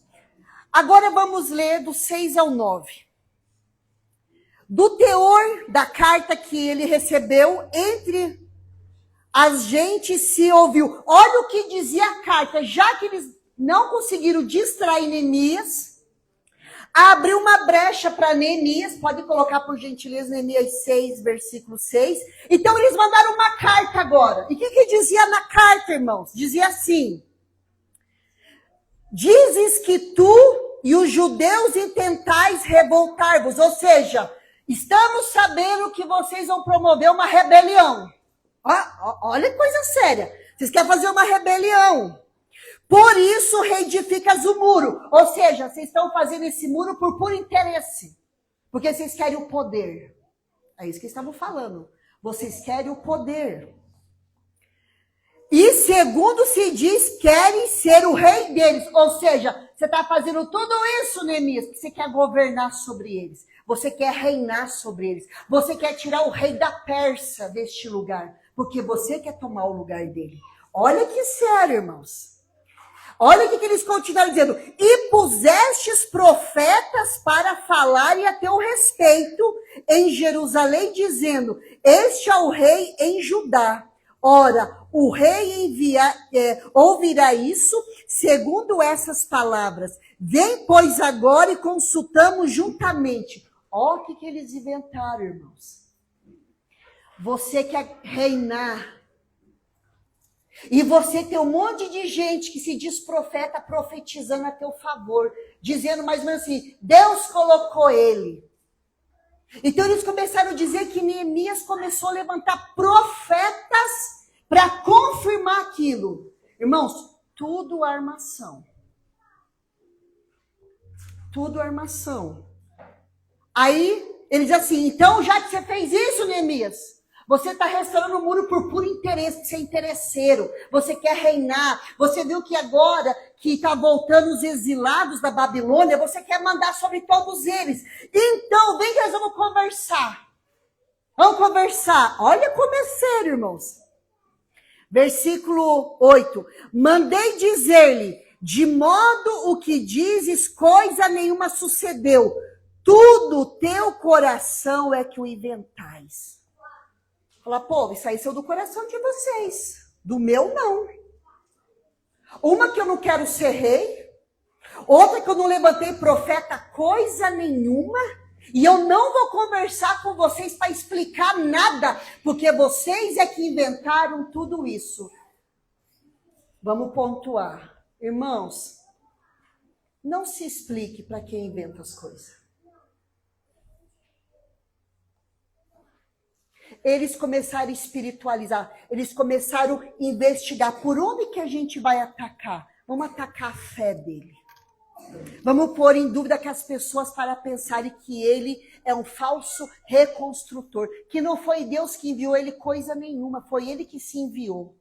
Agora vamos ler do 6 ao 9. Do teor da carta que ele recebeu, entre as gentes se ouviu. Olha o que dizia a carta. Já que eles não conseguiram distrair Neemias, abriu uma brecha para Neemias. Pode colocar por gentileza Neemias 6, versículo 6. Então eles mandaram uma carta agora. E o que dizia na carta, irmãos? Dizia assim: dizes que tu e os judeus intentais revoltar-vos. Ou seja, estamos sabendo que vocês vão promover uma rebelião. Olha que coisa séria. Vocês querem fazer uma rebelião. Por isso reedificas o muro. Ou seja, vocês estão fazendo esse muro por puro interesse. Porque vocês querem o poder. É isso que estavam falando. Vocês querem o poder. E segundo se diz, querem ser o rei deles. Ou seja, você está fazendo tudo isso, Neemias, porque você quer governar sobre eles. Você quer reinar sobre eles. Você quer tirar o rei da Pérsia deste lugar. Porque você quer tomar o lugar dele. Olha que sério, irmãos. Olha o que eles continuaram dizendo. E pusestes profetas para falarem a teu respeito em Jerusalém, dizendo, este é o rei em Judá. Ora, o rei ouvirá isso, segundo essas palavras. Vem, pois, agora e consultamos juntamente. Olha o que eles inventaram, irmãos. Você quer reinar. E você tem um monte de gente que se diz profeta profetizando a teu favor. Dizendo mais ou menos assim, Deus colocou ele. Então eles começaram a dizer que Neemias começou a levantar profetas para confirmar aquilo. Irmãos, tudo armação. Tudo armação. Aí, ele diz assim, então já que você fez isso, Neemias, você está restaurando o muro por puro interesse, você é interesseiro, você quer reinar, você viu que agora que está voltando os exilados da Babilônia, você quer mandar sobre todos eles. Então, vem que nós vamos conversar. Vamos conversar. Olha como é sério, irmãos. Versículo 8. Mandei dizer-lhe, de modo o que dizes, coisa nenhuma sucedeu. Tudo teu coração é que o inventais. Fala, povo, isso aí saiu do coração de vocês. Do meu, não. Uma que eu não quero ser rei. Outra que eu não levantei profeta coisa nenhuma. E eu não vou conversar com vocês para explicar nada. Porque vocês é que inventaram tudo isso. Vamos pontuar. Irmãos, não se explique para quem inventa as coisas. Eles começaram a espiritualizar, eles começaram a investigar por onde que a gente vai atacar. Vamos atacar a fé dele. Vamos pôr em dúvida que as pessoas para pensarem que ele é um falso reconstrutor, que não foi Deus que enviou ele coisa nenhuma, foi ele que se enviou.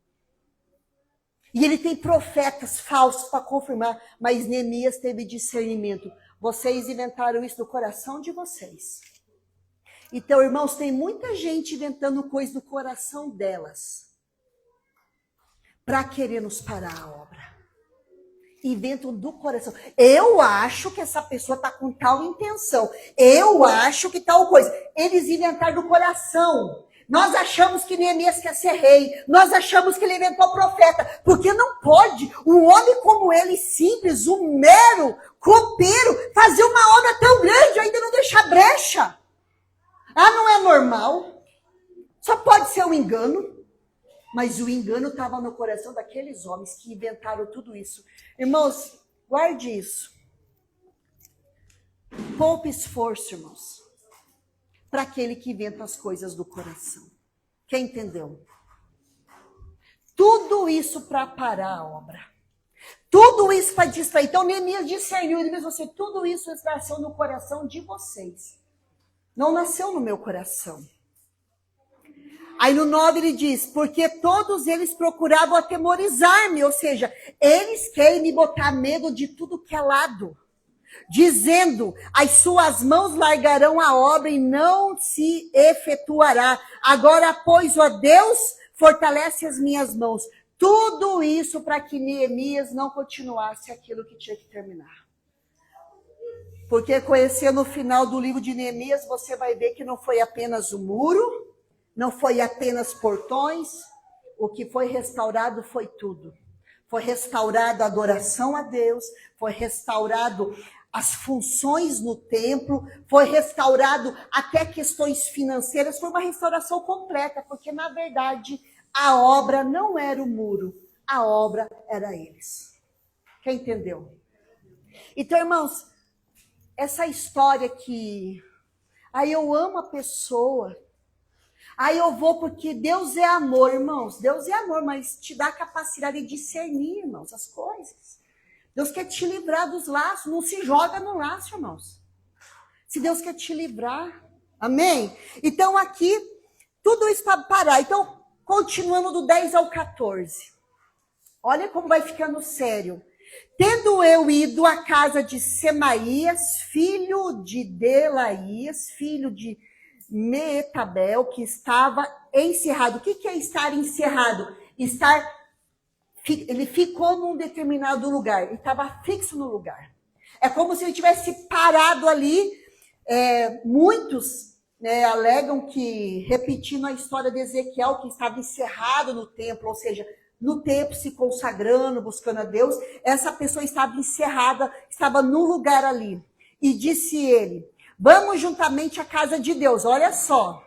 E ele tem profetas falsos para confirmar, mas Neemias teve discernimento. Vocês inventaram isso do coração de vocês. Então, irmãos, tem muita gente inventando coisa do coração delas para querer nos parar a obra. Inventam do coração. Eu acho que essa pessoa está com tal intenção. Eu acho que tal coisa. Eles inventaram do coração. Nós achamos que Neemias quer ser rei. Nós achamos que ele inventou profeta. Porque não pode um homem como ele, simples, um mero copeiro, fazer uma obra tão grande e ainda não deixar brecha. Ah, não é normal. Só pode ser um engano. Mas o engano estava no coração daqueles homens que inventaram tudo isso. Irmãos, guarde isso. Poupe esforço, irmãos, para aquele que inventa as coisas do coração. Quem entendeu? Tudo isso para parar a obra. Tudo isso para distrair. Então, Neemias discerniu, ele mesmo assim, tudo isso é extração no coração de vocês. Não nasceu no meu coração. Aí no 9 ele diz, porque todos eles procuravam atemorizar-me, ou seja, eles querem me botar medo de tudo que é lado. Dizendo, as suas mãos largarão a obra e não se efetuará. Agora, pois, ó Deus, fortalece as minhas mãos. Tudo isso para que Neemias não continuasse aquilo que tinha que terminar. Porque conhecendo o final do livro de Neemias, você vai ver que não foi apenas o muro, não foi apenas portões, o que foi restaurado foi tudo. Foi restaurado a adoração a Deus, foi restaurado as funções no templo, foi restaurado até questões financeiras, foi uma restauração completa, porque na verdade a obra não era o muro, a obra era eles. Quem entendeu? Então, irmãos, essa história que aí eu amo a pessoa, aí eu vou porque Deus é amor, irmãos. Deus é amor, mas te dá a capacidade de discernir, irmãos, as coisas. Deus quer te livrar dos laços. Não se joga no laço, irmãos. Se Deus quer te livrar. Amém? Então aqui, tudo isso para parar. Então, continuando do 10 ao 14. Olha como vai ficando sério. Tendo eu ido à casa de Semaías, filho de Delaías, filho de Meetabel, que estava encerrado. O que é estar encerrado? Ele ficou num determinado lugar, ele estava fixo no lugar. É como se ele tivesse parado ali. Muitos alegam que, repetindo a história de Ezequiel, que estava encerrado no templo, ou seja, no templo se consagrando, buscando a Deus, essa pessoa estava encerrada, estava no lugar ali. E disse ele, vamos juntamente à casa de Deus, olha só,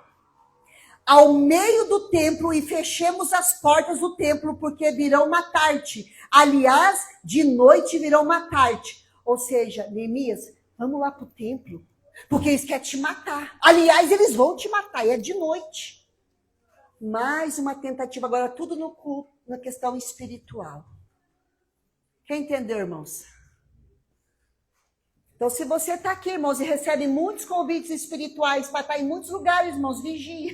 ao meio do templo e fechemos as portas do templo, porque virão matar-te. Aliás, de noite virão matar-te. Ou seja, Neemias, vamos lá para o templo, porque eles querem te matar. Aliás, eles vão te matar, e é de noite. Mais uma tentativa, agora tudo no culto, na questão espiritual. Quem entendeu, irmãos? Então, se você está aqui, irmãos, e recebe muitos convites espirituais para estar em muitos lugares, irmãos, vigia.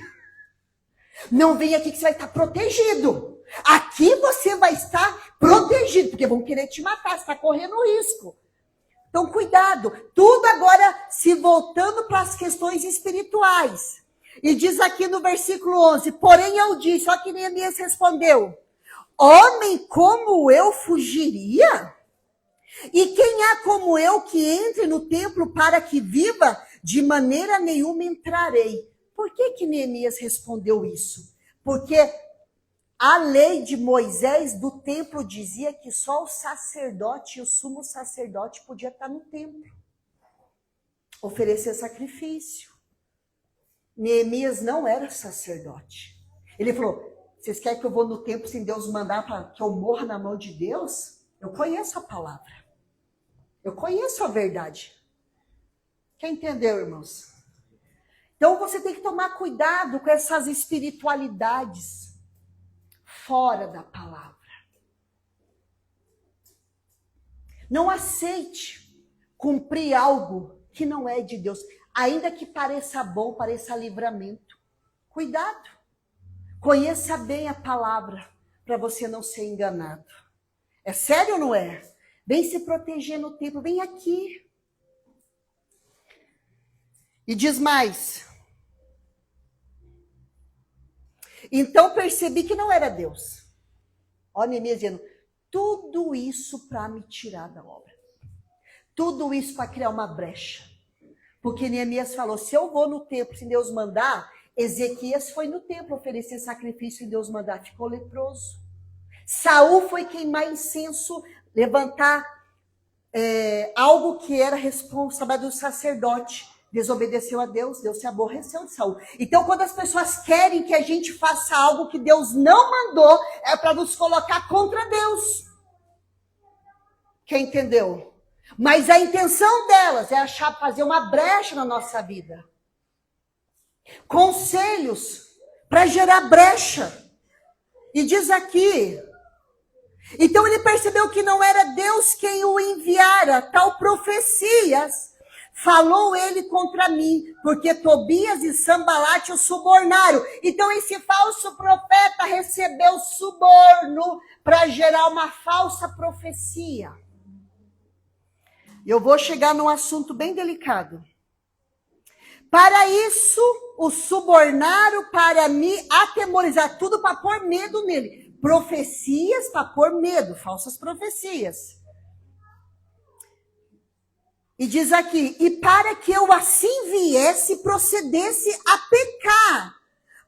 Não vem aqui que você vai estar protegido. Aqui você vai estar protegido, porque vão querer te matar, você está correndo risco. Então, cuidado. Tudo agora se voltando para as questões espirituais. E diz aqui no versículo 11, porém eu disse, olha que Neemias respondeu, homem como eu fugiria? E quem há como eu que entre no templo para que viva? De maneira nenhuma entrarei. Por que Neemias respondeu isso? Porque a lei de Moisés do templo dizia que só o sacerdote e o sumo sacerdote podia estar no templo, oferecer sacrifício. Neemias não era sacerdote. Ele falou, vocês querem que eu vou no templo sem Deus mandar para que eu morra na mão de Deus? Eu conheço a palavra. Eu conheço a verdade. Quer entender, irmãos? Então você tem que tomar cuidado com essas espiritualidades fora da palavra. Não aceite cumprir algo que não é de Deus. Ainda que pareça bom, pareça livramento. Cuidado. Conheça bem a palavra para você não ser enganado. É sério ou não é? Vem se proteger no templo, vem aqui. E diz mais. Então percebi que não era Deus. Olha Neemias dizendo, tudo isso para me tirar da obra. Tudo isso para criar uma brecha. Porque Neemias falou, se eu vou no templo sem Deus mandar, Ezequias foi no templo oferecer sacrifício sem Deus mandar, ficou leproso. Saul foi queimar incenso, levantar algo que era responsabilidade do sacerdote. Desobedeceu a Deus, Deus se aborreceu de Saul. Então, quando as pessoas querem que a gente faça algo que Deus não mandou, é para nos colocar contra Deus. Quem entendeu? Mas a intenção delas é fazer uma brecha na nossa vida. Conselhos para gerar brecha. E diz aqui, então ele percebeu que não era Deus quem o enviara, tal profecias falou ele contra mim, porque Tobias e Sambalate o subornaram. Então esse falso profeta recebeu suborno para gerar uma falsa profecia. Eu vou chegar num assunto bem delicado. Para isso, o subornaram para me atemorizar, tudo para pôr medo nele. Profecias para pôr medo, falsas profecias. E diz aqui, e para que eu assim viesse, procedesse a pecar,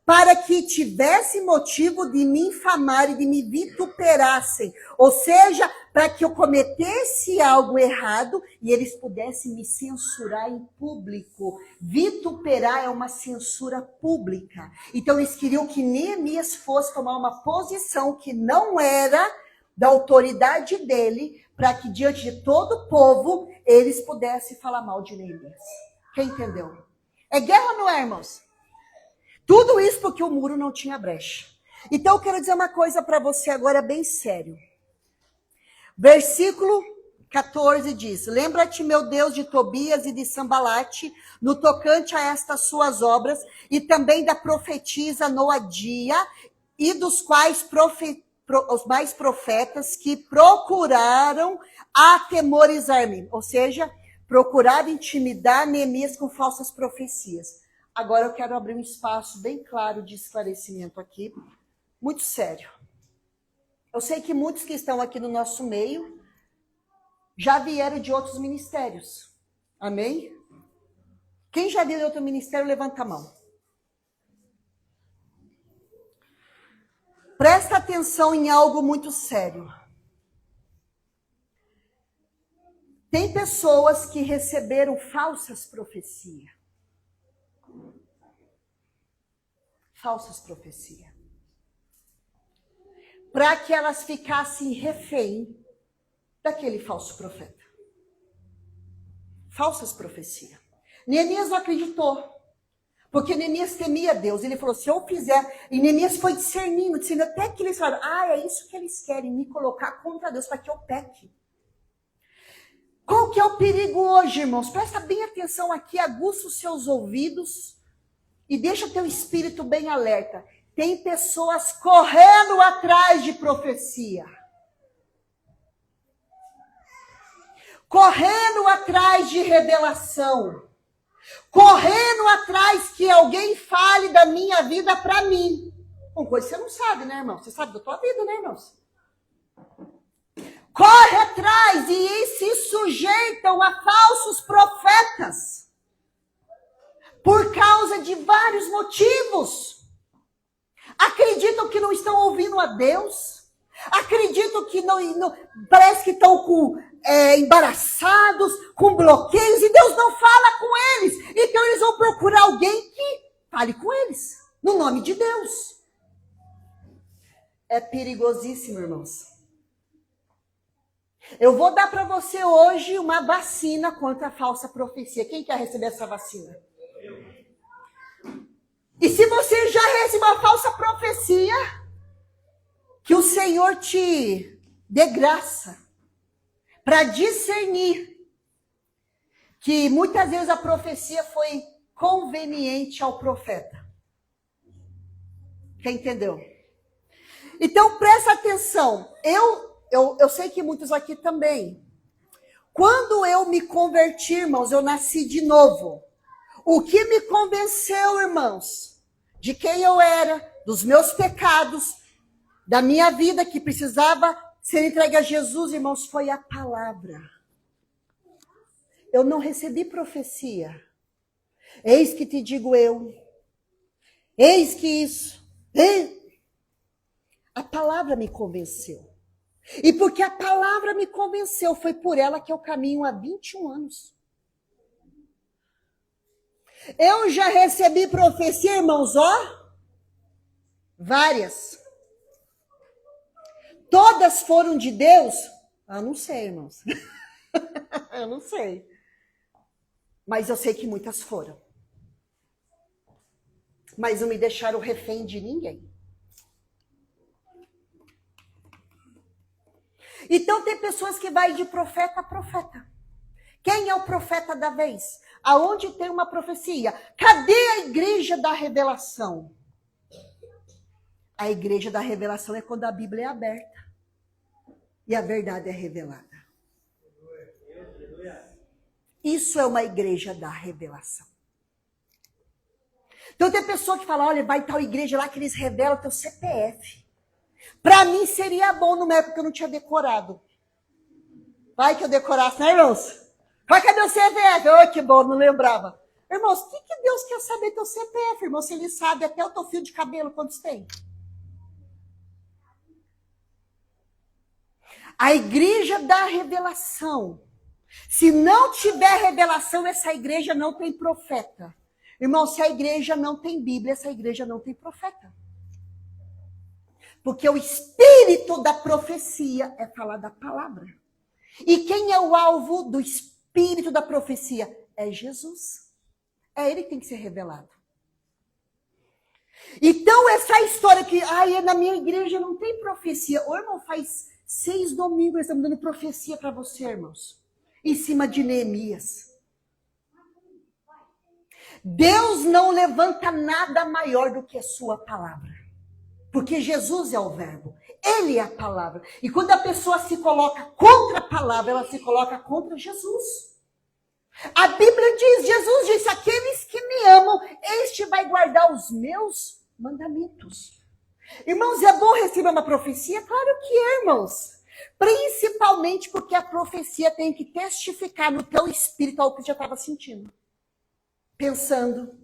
para que tivesse motivo de me infamar e de me vituperassem. Ou seja, para que eu cometesse algo errado e eles pudessem me censurar em público. Vituperar é uma censura pública. Então eles queriam que Neemias fosse tomar uma posição que não era da autoridade dele, para que diante de todo o povo eles pudessem falar mal de Neemias. Quem entendeu? É guerra, não é, irmãos? Tudo isso porque o muro não tinha brecha. Então eu quero dizer uma coisa para você agora bem sério. Versículo 14 diz: lembra-te, meu Deus, de Tobias e de Sambalate, no tocante a estas suas obras, e também da profetisa Noadia, e dos quais os mais profetas que procuraram atemorizar-me. Ou seja, procuraram intimidar Neemias com falsas profecias. Agora eu quero abrir um espaço bem claro de esclarecimento aqui, muito sério. Eu sei que muitos que estão aqui no nosso meio já vieram de outros ministérios. Amém? Quem já veio de outro ministério, levanta a mão. Presta atenção em algo muito sério. Tem pessoas que receberam falsas profecias. Falsas profecias. Para que elas ficassem refém daquele falso profeta. Falsas profecias. Neemias não acreditou. Porque Neemias temia Deus. Ele falou, se eu fizer... E Neemias foi discernindo até que eles falaram, é isso que eles querem, me colocar contra Deus, para que eu peque. Qual que é o perigo hoje, irmãos? Presta bem atenção aqui, aguça os seus ouvidos e deixa teu espírito bem alerta. Tem pessoas correndo atrás de profecia. Correndo atrás de revelação. Correndo atrás que alguém fale da minha vida para mim. Uma coisa que você não sabe, né, irmão? Você sabe da tua vida, né, irmãos? Corre atrás e se sujeitam a falsos profetas. Por causa de vários motivos. Acreditam que não estão ouvindo a Deus. Acreditam que não parece que estão embaraçados, com bloqueios, e Deus não fala com eles. Então eles vão procurar alguém que fale com eles, no nome de Deus. É perigosíssimo, irmãos. Eu vou dar para você hoje uma vacina contra a falsa profecia. Quem quer receber essa vacina? E se você já recebeu uma falsa profecia, que o Senhor te dê graça para discernir que muitas vezes a profecia foi conveniente ao profeta. Quem entendeu? Então presta atenção. Eu sei que muitos aqui também. Quando eu me converti, irmãos, eu nasci de novo. O que me convenceu, irmãos, de quem eu era, dos meus pecados, da minha vida que precisava ser entregue a Jesus, irmãos, foi a palavra. Eu não recebi profecia. Eis que te digo eu. Eis que isso. A palavra me convenceu. E porque a palavra me convenceu, foi por ela que eu caminho há 21 anos. Eu já recebi profecia, irmãos, várias. Todas foram de Deus? Eu não sei, irmãos. Eu não sei. Mas eu sei que muitas foram. Mas não me deixaram refém de ninguém. Então tem pessoas que vai de profeta a profeta. Quem é o profeta da vez? Aonde tem uma profecia? Cadê a igreja da revelação? A igreja da revelação é quando a Bíblia é aberta e a verdade é revelada. Isso é uma igreja da revelação. Então tem pessoa que fala, olha, vai tal igreja lá que eles revelam teu CPF. Para mim seria bom numa época que eu não tinha decorado. Vai que eu decorasse, né, irmãos? Vai, cadê o CPF? Oh, que bom, não lembrava. Irmãos, o que Deus quer saber teu CPF, irmão? Se ele sabe até o teu fio de cabelo, quantos tem? A igreja da revelação. Se não tiver revelação, essa igreja não tem profeta. Irmão, se a igreja não tem Bíblia, essa igreja não tem profeta. Porque o espírito da profecia é falar da palavra. E quem é o alvo do espírito da profecia? É Jesus. É ele que tem que ser revelado. Então, essa história que, na minha igreja não tem profecia. Ô, irmão, faz 6 domingos nós estamos dando profecia para você, irmãos. Em cima de Neemias. Deus não levanta nada maior do que a sua palavra. Porque Jesus é o verbo. Ele é a palavra. E quando a pessoa se coloca contra a palavra, ela se coloca contra Jesus. A Bíblia diz, Jesus disse, aqueles que me amam, este vai guardar os meus mandamentos. Irmãos, é bom receber uma profecia? Claro que é, irmãos. Principalmente porque a profecia tem que testificar no teu espírito algo que você já estava sentindo. Pensando.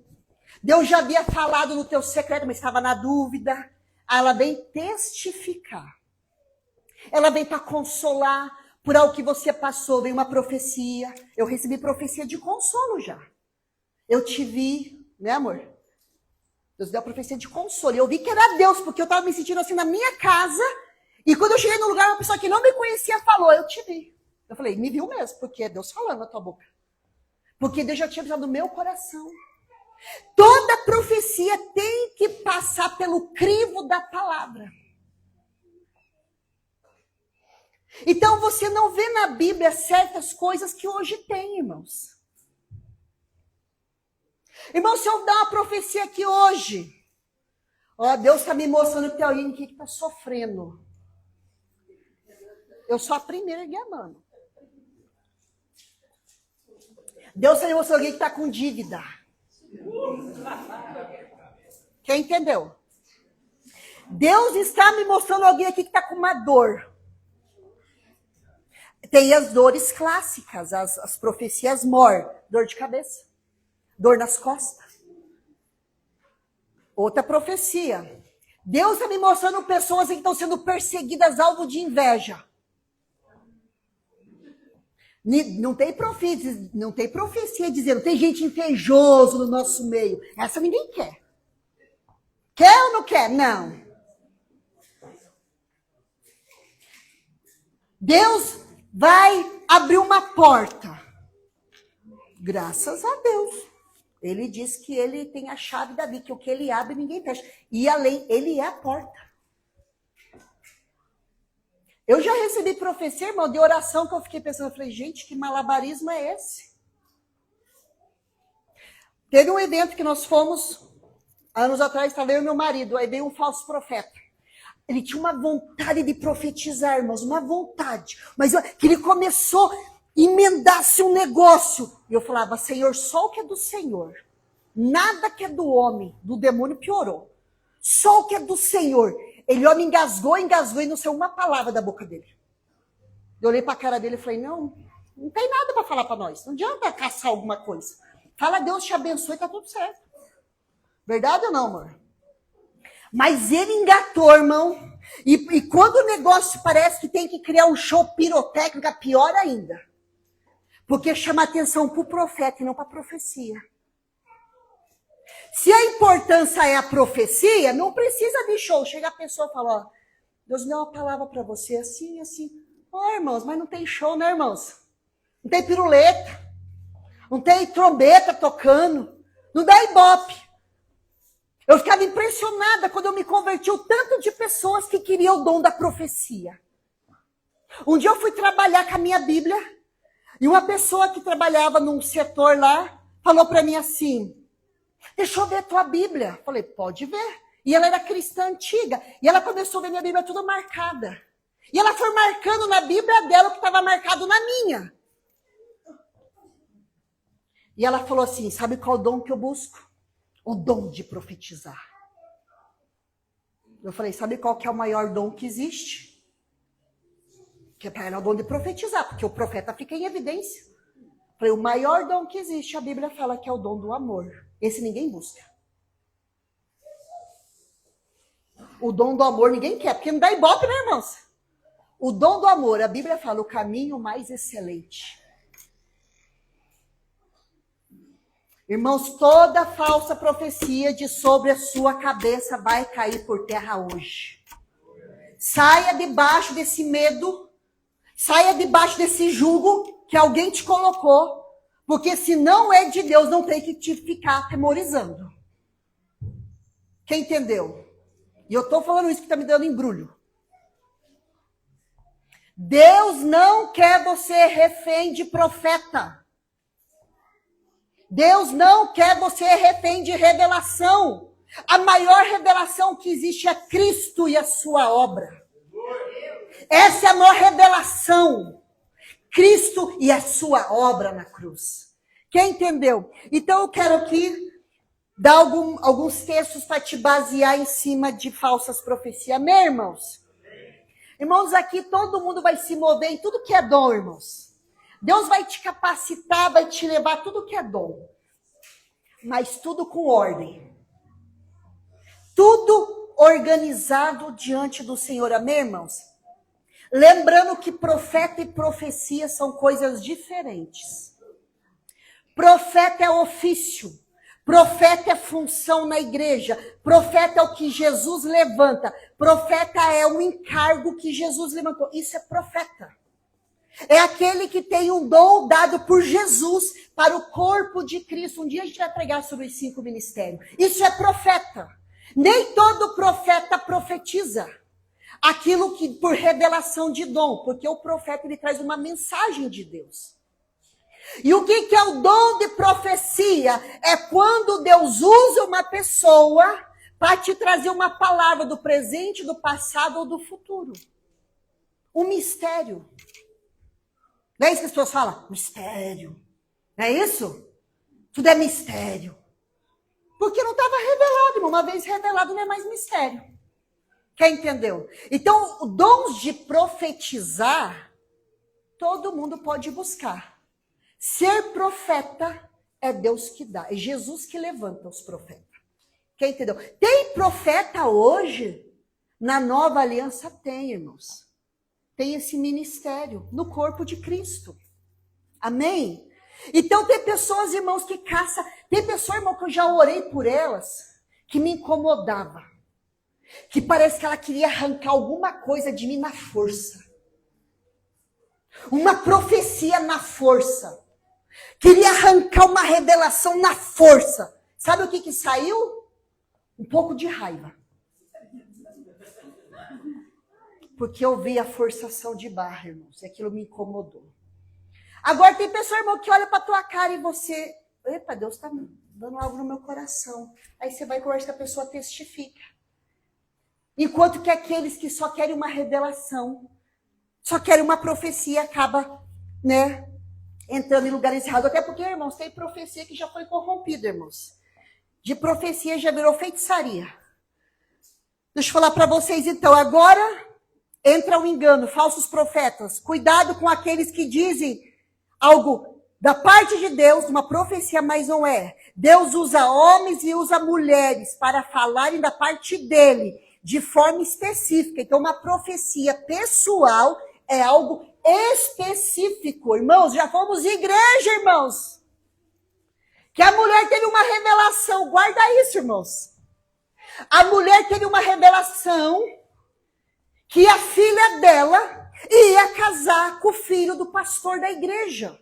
Deus já havia falado no teu secreto, mas estava na dúvida. Ela vem testificar. Ela vem para consolar por algo que você passou. Vem uma profecia. Eu recebi profecia de consolo já. Eu te vi, né, amor? Deus deu a profecia de consolo. E eu vi que era Deus, porque eu estava me sentindo assim na minha casa. E quando eu cheguei no lugar, uma pessoa que não me conhecia falou, eu te vi. Eu falei, me viu mesmo, porque é Deus falando na tua boca. Porque Deus já tinha avisado no meu coração. Toda profecia tem que passar pelo crivo da palavra. Então você não vê na Bíblia certas coisas que hoje tem, irmãos. Irmão, se eu dar uma profecia aqui hoje, ó, Deus está me mostrando que tem alguém aqui que está sofrendo. Eu sou a primeira guiamando. Deus está me mostrando alguém que está com dívida. Quem entendeu? Deus está me mostrando alguém aqui que está com uma dor. Tem as dores clássicas, as profecias mor. Dor de cabeça. Dor nas costas. Outra profecia. Deus está me mostrando pessoas que estão sendo perseguidas, alvo de inveja. Não tem profecia dizendo, tem gente invejoso no nosso meio. Essa ninguém quer. Quer ou não quer? Não. Deus vai abrir uma porta. Graças a Deus. Ele diz que ele tem a chave da vida, que o que ele abre ninguém fecha. E além, ele é a porta. Eu já recebi profecia, irmão, de oração que eu fiquei pensando, eu falei, gente, que malabarismo é esse? Teve um evento que nós fomos, anos atrás, estava eu e meu marido, aí veio um falso profeta. Ele tinha uma vontade de profetizar, irmãos, uma vontade. Mas que ele começou a emendar-se um negócio. E eu falava, Senhor, só o que é do Senhor. Nada que é do homem, do demônio piorou. Só o que é do Senhor. Ele me engasgou e não saiu uma palavra da boca dele. Eu olhei para a cara dele e falei, não tem nada para falar para nós. Não adianta caçar alguma coisa. Fala, Deus te abençoe e tá tudo certo. Verdade ou não, amor? Mas ele engatou, irmão. E quando o negócio parece que tem que criar um show pirotécnico, pior ainda. Porque chama atenção para o profeta e não para a profecia. Se a importância é a profecia, não precisa de show. Chega a pessoa e fala, ó, Deus me deu uma palavra para você, assim, assim. Ó, irmãos, mas não tem show, né, irmãos? Não tem piruleta. Não tem trombeta tocando. Não dá ibope. Eu ficava impressionada quando eu me converti, o tanto de pessoas que queriam o dom da profecia. Um dia eu fui trabalhar com a minha Bíblia. E uma pessoa que trabalhava num setor lá, falou para mim assim, deixa eu ver a tua Bíblia. Falei, pode ver. E ela era cristã antiga. E ela começou a ver minha Bíblia toda marcada. E ela foi marcando na Bíblia dela o que estava marcado na minha. E ela falou assim, sabe qual dom que eu busco? O dom de profetizar. Eu falei, sabe qual que é o maior dom que existe? Que para ela é o dom de profetizar, porque o profeta fica em evidência. Eu falei, o maior dom que existe, a Bíblia fala que é o dom do amor. Esse ninguém busca. O dom do amor ninguém quer, porque não dá ibope, né, irmãos? O dom do amor, a Bíblia fala, o caminho mais excelente. Irmãos, toda falsa profecia de sobre a sua cabeça vai cair por terra hoje. Saia debaixo desse medo, saia debaixo desse jugo que alguém te colocou, porque se não é de Deus, não tem que te ficar atemorizando. Quem entendeu? E eu estou falando isso que está me dando embrulho. Deus não quer você refém de profeta. Deus não quer você refém de revelação. A maior revelação que existe é Cristo e a sua obra. Essa é a maior revelação. Cristo e a sua obra na cruz. Quem entendeu? Então eu quero aqui dar alguns textos para te basear em cima de falsas profecias. Amém, irmãos? Irmãos, aqui todo mundo vai se mover em tudo que é dom, irmãos. Deus vai te capacitar, vai te levar tudo que é dom. Mas tudo com ordem. Tudo organizado diante do Senhor. Amém, irmãos? Lembrando que profeta e profecia são coisas diferentes. Profeta é ofício. Profeta é função na igreja. Profeta é o que Jesus levanta. Profeta é o encargo que Jesus levantou. Isso é profeta. É aquele que tem um dom dado por Jesus para o corpo de Cristo. Um dia a gente vai pregar sobre os 5 ministérios. Isso é profeta. Nem todo profeta profetiza aquilo que por revelação de dom, porque o profeta ele traz uma mensagem de Deus. E o que é o dom de profecia? É quando Deus usa uma pessoa para te trazer uma palavra do presente, do passado ou do futuro. Um mistério. Não é isso que as pessoas falam? Mistério. Não é isso? Tudo é mistério. Porque não estava revelado, irmão. Uma vez revelado não é mais mistério. Quem entendeu? Então, os dons de profetizar, todo mundo pode buscar. Ser profeta é Deus que dá. É Jesus que levanta os profetas. Quem entendeu? Tem profeta hoje? Na nova aliança tem, irmãos. Tem esse ministério no corpo de Cristo. Amém? Então tem pessoas, irmãos, que caçam. Tem pessoas, irmão, que eu já orei por elas, que me incomodava. Que parece que ela queria arrancar alguma coisa de mim na força. Uma profecia na força. Queria arrancar uma revelação na força. Sabe o que saiu? Um pouco de raiva. Porque eu vi a forçação de barra, irmãos. E aquilo me incomodou. Agora tem pessoa, irmão, que olha pra tua cara e você... Epa, Deus tá dando algo no meu coração. Aí você vai conversar com a pessoa, testifica. Enquanto que aqueles que só querem uma revelação, só querem uma profecia, acaba, né, entrando em lugares errados. Até porque, irmãos, tem profecia que já foi corrompida, irmãos. De profecia já virou feitiçaria. Deixa eu falar para vocês, então. Agora entra o engano, falsos profetas. Cuidado com aqueles que dizem algo da parte de Deus, uma profecia, mas não é. Deus usa homens e usa mulheres para falarem da parte dele, de forma específica. Então, uma profecia pessoal é algo específico. Irmãos, já fomos igreja, irmãos. Que a mulher teve uma revelação. Guarda isso, irmãos. A mulher teve uma revelação que a filha dela ia casar com o filho do pastor da igreja.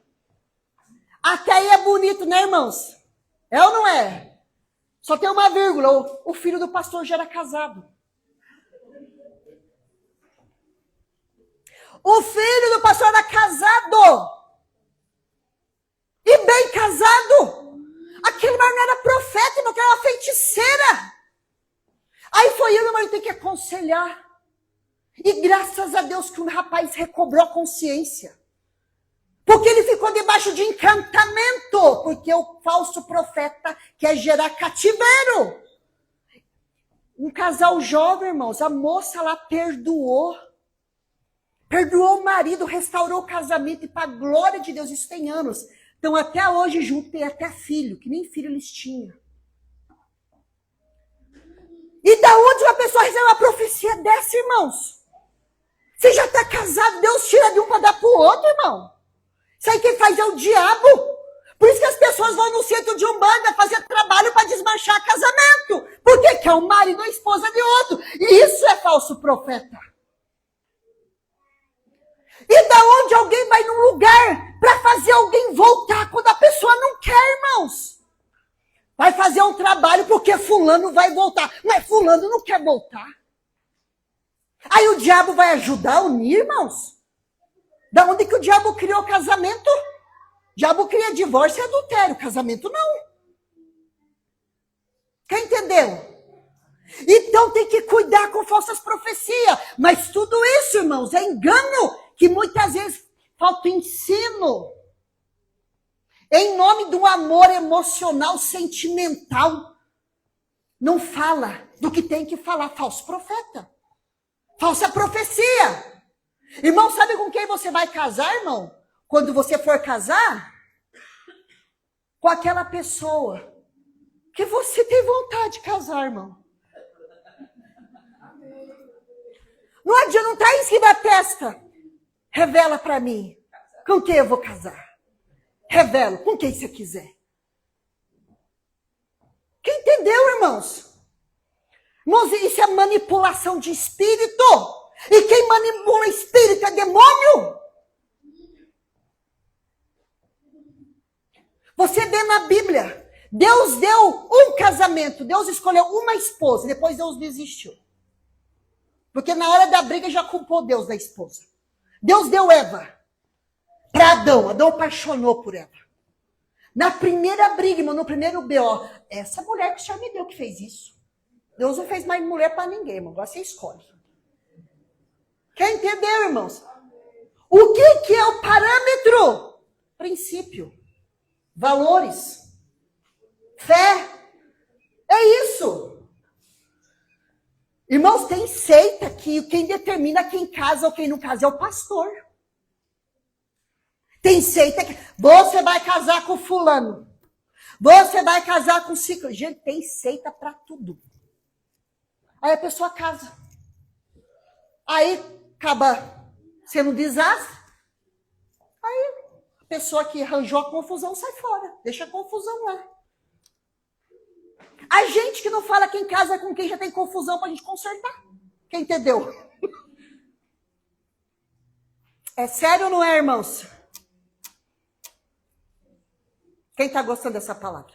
Até aí é bonito, né, irmãos? É ou não é? Só tem uma vírgula. O filho do pastor já era casado. O filho do pastor era casado. aconselhar. E graças a Deus que o rapaz recobrou a consciência. Porque ele ficou debaixo de encantamento. Porque o falso profeta quer gerar cativeiro. Um casal jovem, irmãos, a moça lá perdoou. Perdoou o marido, restaurou o casamento. E para a glória de Deus, isso tem anos. Então até hoje junto, tem até filho, que nem filho eles tinham. E da onde uma pessoa recebe uma profecia dessa, irmãos? Você já está casado, Deus tira de um para dar para o outro, irmão. Isso aí quem faz é o diabo. Por isso que as pessoas vão no centro de Umbanda fazer trabalho para desmanchar casamento. Porque quer o marido ou a esposa de outro. E isso é falso profeta. E da onde alguém vai num lugar para fazer alguém voltar quando a pessoa não quer, irmãos? Vai fazer um trabalho porque fulano vai voltar. Mas fulano não quer voltar. Aí o diabo vai ajudar a unir, irmãos? Da onde que o diabo criou casamento? O diabo cria divórcio e adultério. Casamento não. Quem entendeu? Então tem que cuidar com falsas profecias. Mas tudo isso, irmãos, é engano. Que muitas vezes falta ensino. Em nome do amor emocional, sentimental. Não fala do que tem que falar. Falso profeta. Falsa profecia. Irmão, sabe com quem você vai casar, irmão? Quando você for casar? Com aquela pessoa que você tem vontade de casar, irmão. Não adianta, não tá escrito na testa. Revela para mim. Com quem eu vou casar? Revelo. Com quem você quiser. Quem entendeu, irmãos? Irmãos, isso é manipulação de espírito. E quem manipula espírito é demônio. Você vê na Bíblia, Deus deu um casamento, Deus escolheu uma esposa, depois Deus desistiu. Porque na hora da briga já culpou Deus da esposa. Deus deu Eva para Adão, Adão apaixonou por Eva. Na primeira briga, irmão, no primeiro B.O., essa mulher que o Senhor me deu que fez isso. Deus não fez mais mulher para ninguém, irmão, agora você escolhe. Quer entender, irmãos? O que é o parâmetro? Princípio. Valores. Fé. É isso. Irmãos, tem seita que quem determina quem casa ou quem não casa é o pastor. Tem seita que você vai casar com fulano. Você vai casar com ciclo. Gente, tem seita para tudo. Aí a pessoa casa. Aí acaba sendo um desastre. Aí a pessoa que arranjou a confusão sai fora. Deixa a confusão lá. A gente que não fala quem casa com quem já tem confusão pra gente consertar. Quem entendeu? É sério ou não é, irmãos? Quem está gostando dessa palavra?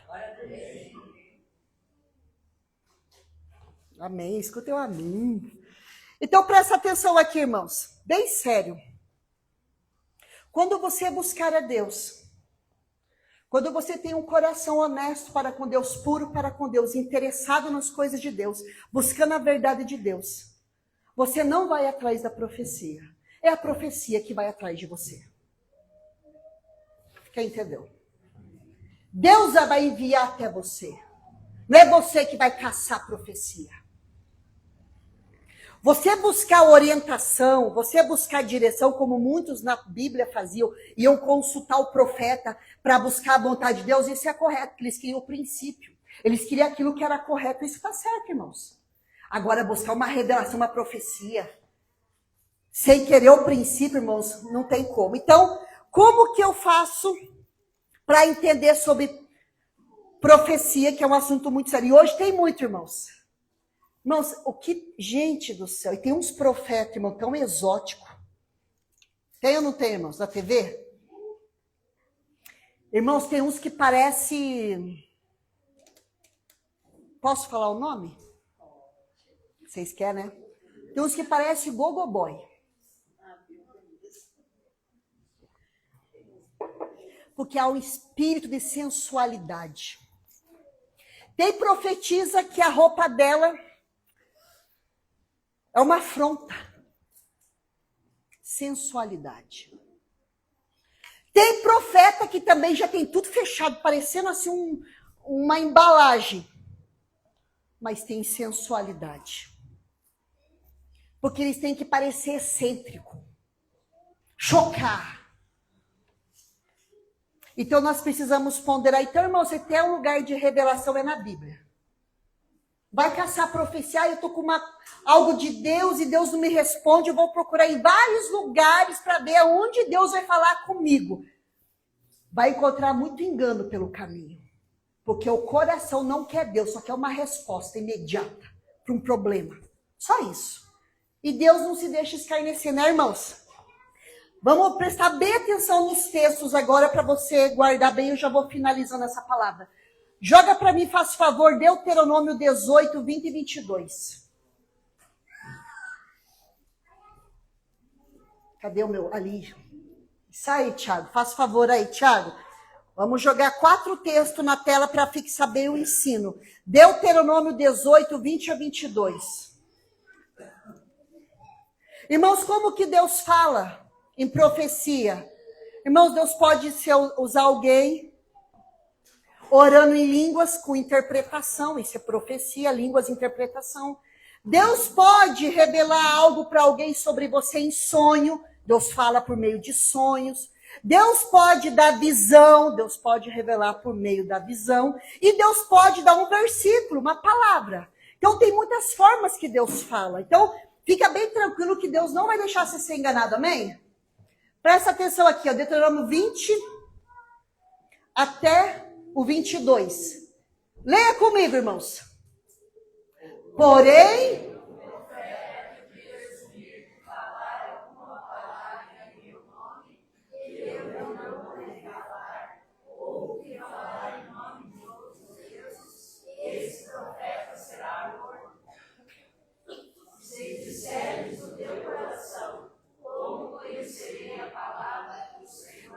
Amém. Escutem um amém. Então presta atenção aqui, irmãos. Bem sério. Quando você buscar a Deus, quando você tem um coração honesto para com Deus, puro para com Deus, interessado nas coisas de Deus, buscando a verdade de Deus, você não vai atrás da profecia. É a profecia que vai atrás de você. Quem entendeu? Deus a vai enviar até você. Não é você que vai caçar a profecia. Você buscar orientação, você buscar direção, como muitos na Bíblia faziam, iam consultar o profeta para buscar a vontade de Deus, isso é correto, porque eles queriam o princípio. Eles queriam aquilo que era correto, isso está certo, irmãos. Agora, buscar uma revelação, uma profecia, sem querer o princípio, irmãos, não tem como. Então, como que eu faço para entender sobre profecia, que é um assunto muito sério? E hoje tem muito, irmãos. Irmãos, o que... Gente do céu, e tem uns profetas, irmão, tão exóticos. Tem ou não tem, irmãos, na TV? Irmãos, tem uns que parece... Posso falar o nome? Vocês querem, né? Tem uns que parece gogoboy. Porque há um espírito de sensualidade. Tem profetisa que a roupa dela É uma afronta. Sensualidade. Tem profeta que também já tem tudo fechado, parecendo assim uma embalagem. Mas tem sensualidade. Porque eles têm que parecer excêntrico. Chocar. Então nós precisamos ponderar. Então, irmão, você tem um lugar de revelação é na Bíblia. Vai caçar profecia, eu estou com algo de Deus e Deus não me responde, eu vou procurar em vários lugares para ver aonde Deus vai falar comigo. Vai encontrar muito engano pelo caminho. Porque o coração não quer Deus, só quer uma resposta imediata para um problema. Só isso. E Deus não se deixa escarnecer, né, irmãos? Vamos prestar bem atenção nos textos agora para você guardar bem, eu já vou finalizando essa palavra. Joga para mim, faz favor, Deuteronômio 18, 20 e 22. Cadê o meu? Ali. Isso aí, Thiago. Faz favor aí, Thiago. Vamos jogar 4 textos na tela para fixar bem o ensino. Deuteronômio 18, 20 a 22. Irmãos, como que Deus fala em profecia? Irmãos, Deus pode usar alguém orando em línguas com interpretação, isso é profecia, línguas, interpretação. Deus pode revelar algo para alguém sobre você em sonho, Deus fala por meio de sonhos. Deus pode dar visão, Deus pode revelar por meio da visão. E Deus pode dar um versículo, uma palavra. Então tem muitas formas que Deus fala. Então fica bem tranquilo que Deus não vai deixar você ser enganado, amém? Presta atenção aqui, ó, Deuteronômio 20 até o 22. Leia comigo, irmãos. Porém,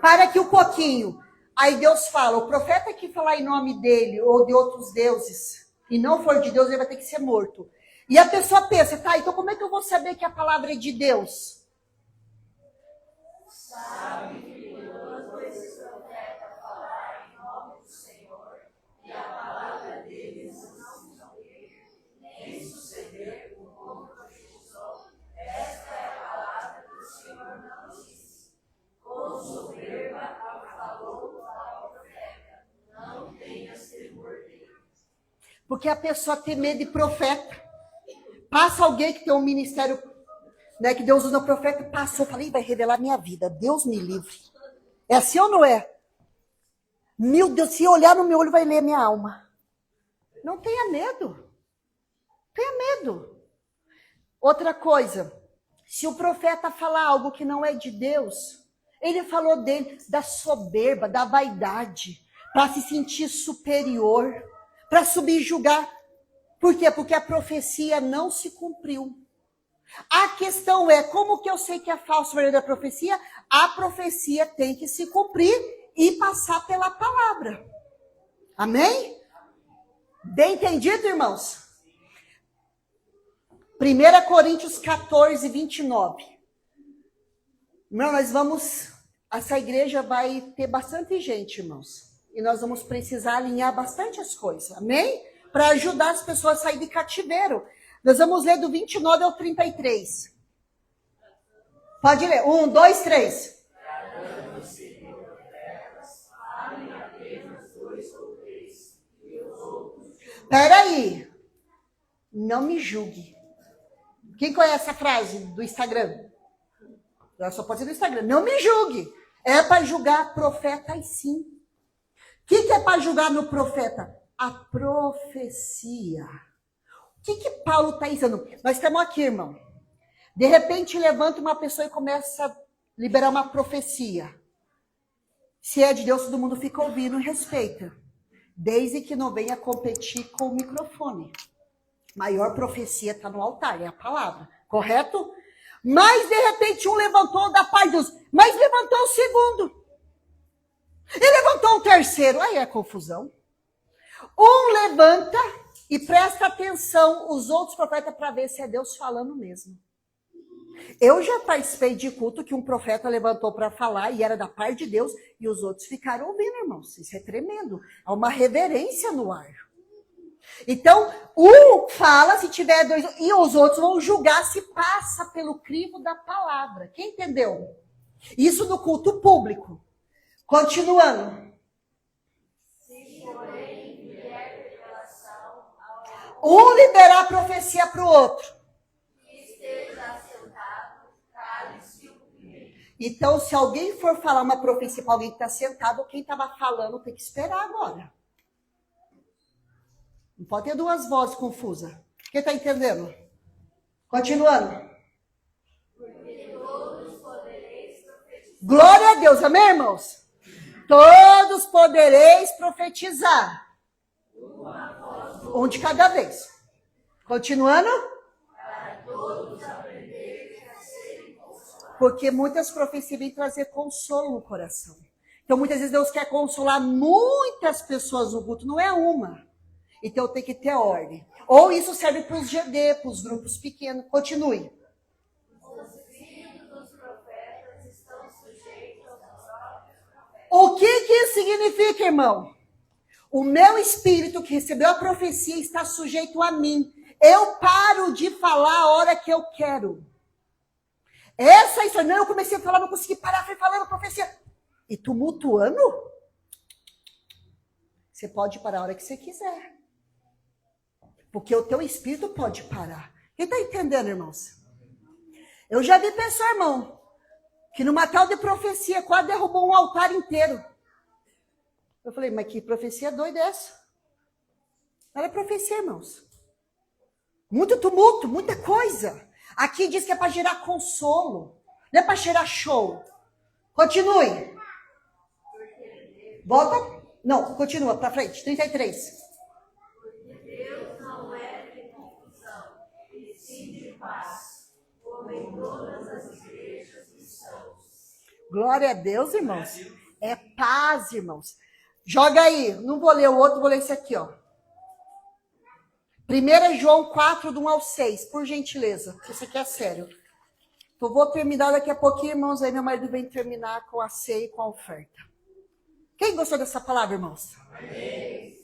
para aqui um pouquinho. Aí Deus fala, o profeta que falar em nome dele ou de outros deuses e não for de Deus, ele vai ter que ser morto. E a pessoa pensa, tá, então como é que eu vou saber que a palavra é de Deus? Sabe que quando esses profetas falarem em nome do Senhor e a palavra deles não cumprir, nem suceder como profetizou, esta é a palavra que o Senhor não disse. Com soberba falou ao profeta, não tenhas temor dele. Porque a pessoa tem medo de profeta. Passa alguém que tem um ministério, né, que Deus usa o profeta, passou, falei, vai revelar minha vida, Deus me livre. É assim ou não é? Meu Deus, se olhar no meu olho vai ler minha alma. Não tenha medo. Tenha medo. Outra coisa, se o profeta falar algo que não é de Deus, ele falou dele, da soberba, da vaidade, para se sentir superior, para subjugar. Por quê? Porque a profecia não se cumpriu. A questão é, como que eu sei que é falso verdadeira a profecia? A profecia tem que se cumprir e passar pela palavra. Amém? Bem entendido, irmãos? 1 Coríntios 14, 29. Irmão, nós vamos... Essa igreja vai ter bastante gente, irmãos. E nós vamos precisar alinhar bastante as coisas. Amém? Para ajudar as pessoas a sair de cativeiro. Nós vamos ler do 29 ao 33. Pode ler. 1, 2, 3. Peraí. Não me julgue. Quem conhece a frase do Instagram? Só pode ser do Instagram. Não me julgue. É para julgar profetas, sim. O que é para julgar no profeta? A profecia. O que Paulo está dizendo? Nós estamos aqui, irmão. De repente, levanta uma pessoa e começa a liberar uma profecia. Se é de Deus, todo mundo fica ouvindo e respeita. Desde que não venha competir com o microfone. Maior profecia está no altar, é a palavra. Correto? Mas, de repente, um levantou da paz de Deus. Mas levantou o segundo. E levantou o terceiro. Aí é confusão. Um levanta E presta atenção os outros profetas para ver se é Deus falando mesmo. Eu já participei de culto que um profeta levantou para falar e era da parte de Deus e os outros ficaram ouvindo, irmãos. Isso é tremendo. Há uma reverência no ar. Então, um fala se tiver dois e os outros vão julgar se passa pelo crivo da palavra. Quem entendeu? Isso no culto público. Continuando. Um liberar a profecia para o outro. Então, se alguém for falar uma profecia para alguém que está sentado, quem estava falando tem que esperar agora. Não pode ter duas vozes confusas. Quem está entendendo? Continuando. Glória a Deus, amém, irmãos? Todos podereis profetizar. Um de cada vez. Continuando. Porque muitas profecias vêm trazer consolo no coração. Então, muitas vezes Deus quer consolar muitas pessoas no culto, não é uma. Então, tem que ter ordem. Ou isso serve para os GD, para os grupos pequenos. Continue. Os filhos dos profetas estão sujeitos aos próprios profetas. O que isso significa, irmão? O meu espírito que recebeu a profecia está sujeito a mim. Eu paro de falar a hora que eu quero. Essa história, não, eu comecei a falar, não consegui parar, fui falando profecia. E tumultuando? Você pode parar a hora que você quiser. Porque o teu espírito pode parar. Quem está entendendo, irmãos? Eu já vi pessoa, irmão, que numa tal de profecia quase derrubou um altar inteiro. Eu falei, mas que profecia doida é essa? Não era profecia, irmãos. Muito tumulto, muita coisa. Aqui diz que é para gerar consolo. Não é para gerar show. Continue. Volta. Não, continua para frente. 33. Porque Deus não é de confusão, e sim de paz, como em todas as igrejas cristãs. Glória a Deus, irmãos. É paz, irmãos. Joga aí. Não vou ler o outro, vou ler esse aqui, ó. 1 João 4, do 1 ao 6, por gentileza, que isso aqui é sério. Eu vou terminar daqui a pouquinho, irmãos, aí meu marido vem terminar com a ceia e com a oferta. Quem gostou dessa palavra, irmãos? Amém.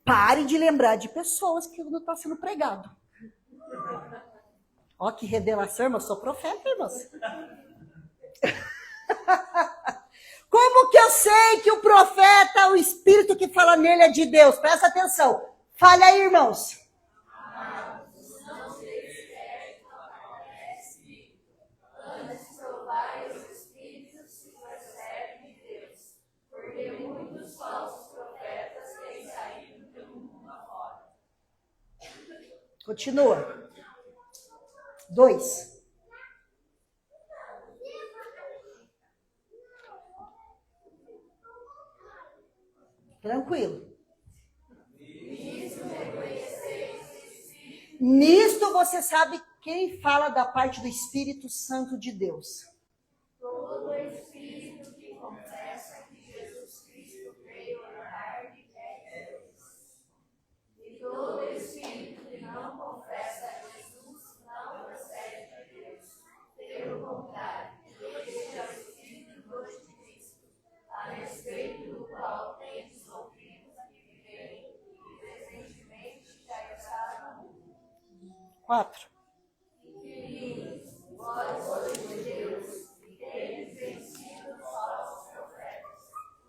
Pare de lembrar de pessoas que não está sendo pregado. Ó, que revelação, irmão, sou profeta, irmãos. Como que eu sei que o profeta, o espírito que fala nele é de Deus? Presta atenção. Fale aí, irmãos. Continua. 2. Tranquilo. Nisto você sabe quem fala da parte do Espírito Santo de Deus. Todo espírito que confessa que Jesus Cristo veio à carne é Deus. E todo espírito que não confessa Jesus não procede de Deus. Pelo contrário, este é o Espírito do Anticristo, a respeito do qual tendes ouvido que vem e presentemente já está no mundo. 4. Queridos, vós sois de Deus e tendes vencido os falsos profetas,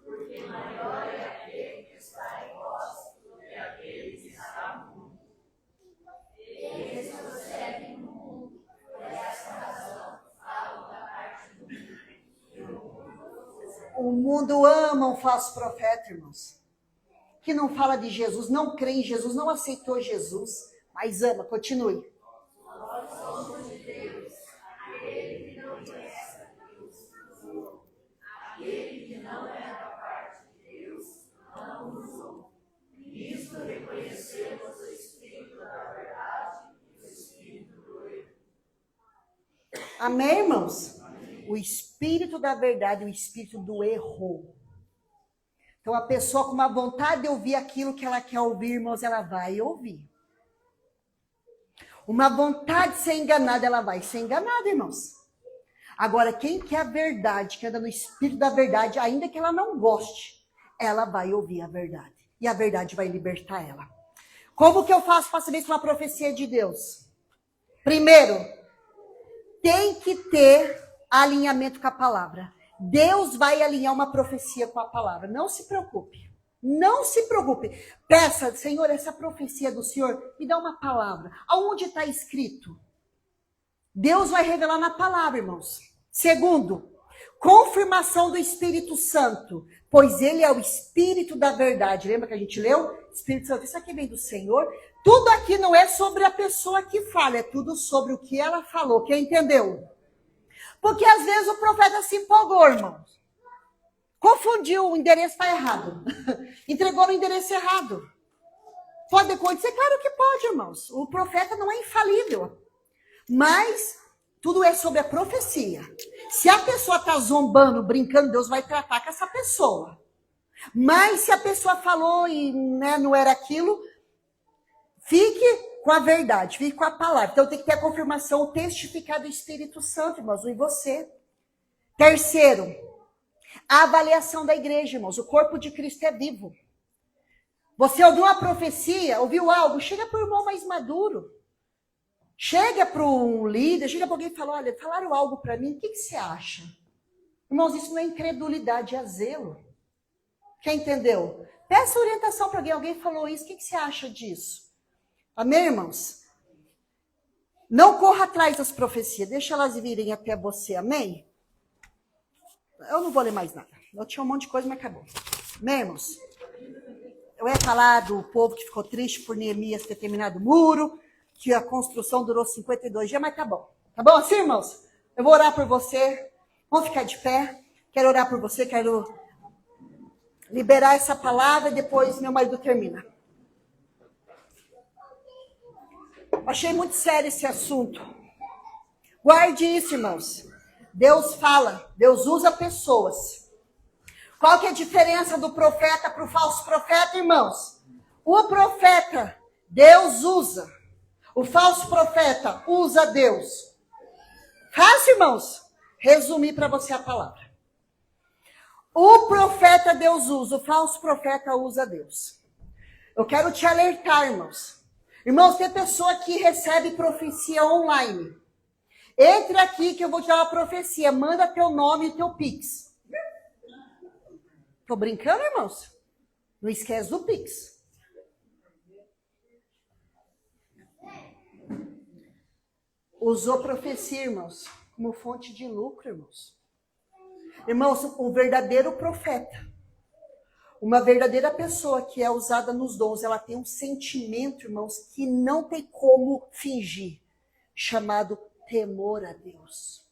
porque maior é aquele que está em vós do que aquele que está no mundo. Eles procedem no mundo, por essa razão falam da parte do mundo. O mundo ama um falso profeta, irmãos. Que não fala de Jesus, não crê em Jesus, não aceitou Jesus. Mas ama, continue. Nós somos de Deus, aquele que não conhece a Deus, aquele que não é da parte de Deus, não usou. Nisto reconhecemos o Espírito da verdade e o Espírito do erro. Amém, irmãos? Amém. O Espírito da verdade e o Espírito do erro. Então, a pessoa com uma vontade de ouvir aquilo que ela quer ouvir, irmãos, ela vai ouvir. Uma vontade de ser enganada, ela vai ser enganada, irmãos. Agora, quem quer a verdade, que anda no espírito da verdade, ainda que ela não goste, ela vai ouvir a verdade. E a verdade vai libertar ela. Como que eu faço para saber se uma profecia é de Deus? Primeiro, tem que ter alinhamento com a palavra. Deus vai alinhar uma profecia com a palavra. Não se preocupe. Não se preocupe. Peça, Senhor, essa profecia do Senhor, me dá uma palavra. Aonde está escrito? Deus vai revelar na palavra, irmãos. Segundo, confirmação do Espírito Santo, pois ele é o Espírito da verdade. Lembra que a gente leu? Espírito Santo, isso aqui vem do Senhor. Tudo aqui não é sobre a pessoa que fala, é tudo sobre o que ela falou. Quem entendeu? Porque às vezes o profeta se empolgou, irmãos. Confundiu, o endereço está errado. Entregou no endereço errado. Pode acontecer? Claro que pode, irmãos. O profeta não é infalível. Mas tudo é sobre a profecia. Se a pessoa está zombando, brincando, Deus vai tratar com essa pessoa. Mas se a pessoa falou e não era aquilo, fique com a verdade, fique com a palavra. Então tem que ter a confirmação, o testificar do Espírito Santo, irmãos, em você. Terceiro, a avaliação da igreja, irmãos. O corpo de Cristo é vivo. Você ouviu uma profecia, ouviu algo, chega para o irmão mais maduro. Chega para um líder, chega para alguém e fala, olha, falaram algo para mim, o que você acha? Irmãos, isso não é incredulidade, é zelo. Quem entendeu? Peça orientação para alguém, alguém falou isso, o que você acha disso? Amém, irmãos? Não corra atrás das profecias, deixa elas virem até você, amém? Eu não vou ler mais nada. Eu tinha um monte de coisa, mas acabou. Amém, irmãos? Eu ia falar do povo que ficou triste por Neemias ter terminado o muro, que a construção durou 52 dias, mas tá bom. Tá bom assim, irmãos? Eu vou orar por você. Vamos ficar de pé. Quero orar por você, quero liberar essa palavra e depois meu marido termina. Achei muito sério esse assunto. Guarde isso, irmãos. Deus fala, Deus usa pessoas. Qual que é a diferença do profeta para o falso profeta, irmãos? O profeta, Deus usa. O falso profeta usa Deus. Fácil, irmãos? Resumir para você a palavra. O profeta Deus usa, o falso profeta usa Deus. Eu quero te alertar, irmãos. Irmãos, tem pessoa que recebe profecia online. Entre aqui que eu vou te dar uma profecia. Manda teu nome e teu Pix. Tô brincando, irmãos? Não esquece do Pix. Usou profecia, irmãos, como fonte de lucro, irmãos. Irmãos, um verdadeiro profeta, uma verdadeira pessoa que é usada nos dons, ela tem um sentimento, irmãos, que não tem como fingir, chamado temor a Deus.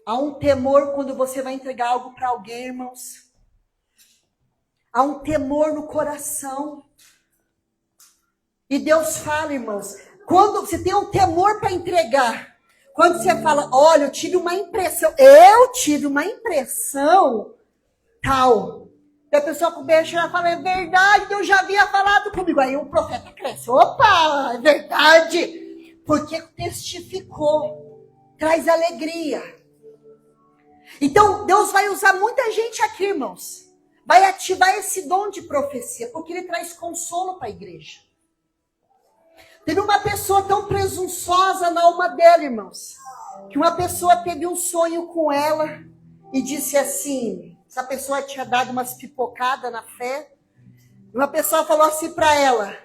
Há um temor quando você vai entregar algo para alguém, irmãos. Há um temor no coração. E Deus fala, irmãos, quando você tem um temor para entregar, quando você fala, olha, eu tive uma impressão tal. E a pessoa começa a falar, é verdade, Deus já havia falado comigo. Aí o profeta cresce, opa, é verdade. Porque testificou, traz alegria. Então, Deus vai usar muita gente aqui, irmãos. Vai ativar esse dom de profecia, porque ele traz consolo para a igreja. Teve uma pessoa tão presunçosa na alma dela, irmãos, que uma pessoa teve um sonho com ela e disse assim, essa pessoa tinha dado umas pipocadas na fé, e uma pessoa falou assim para ela,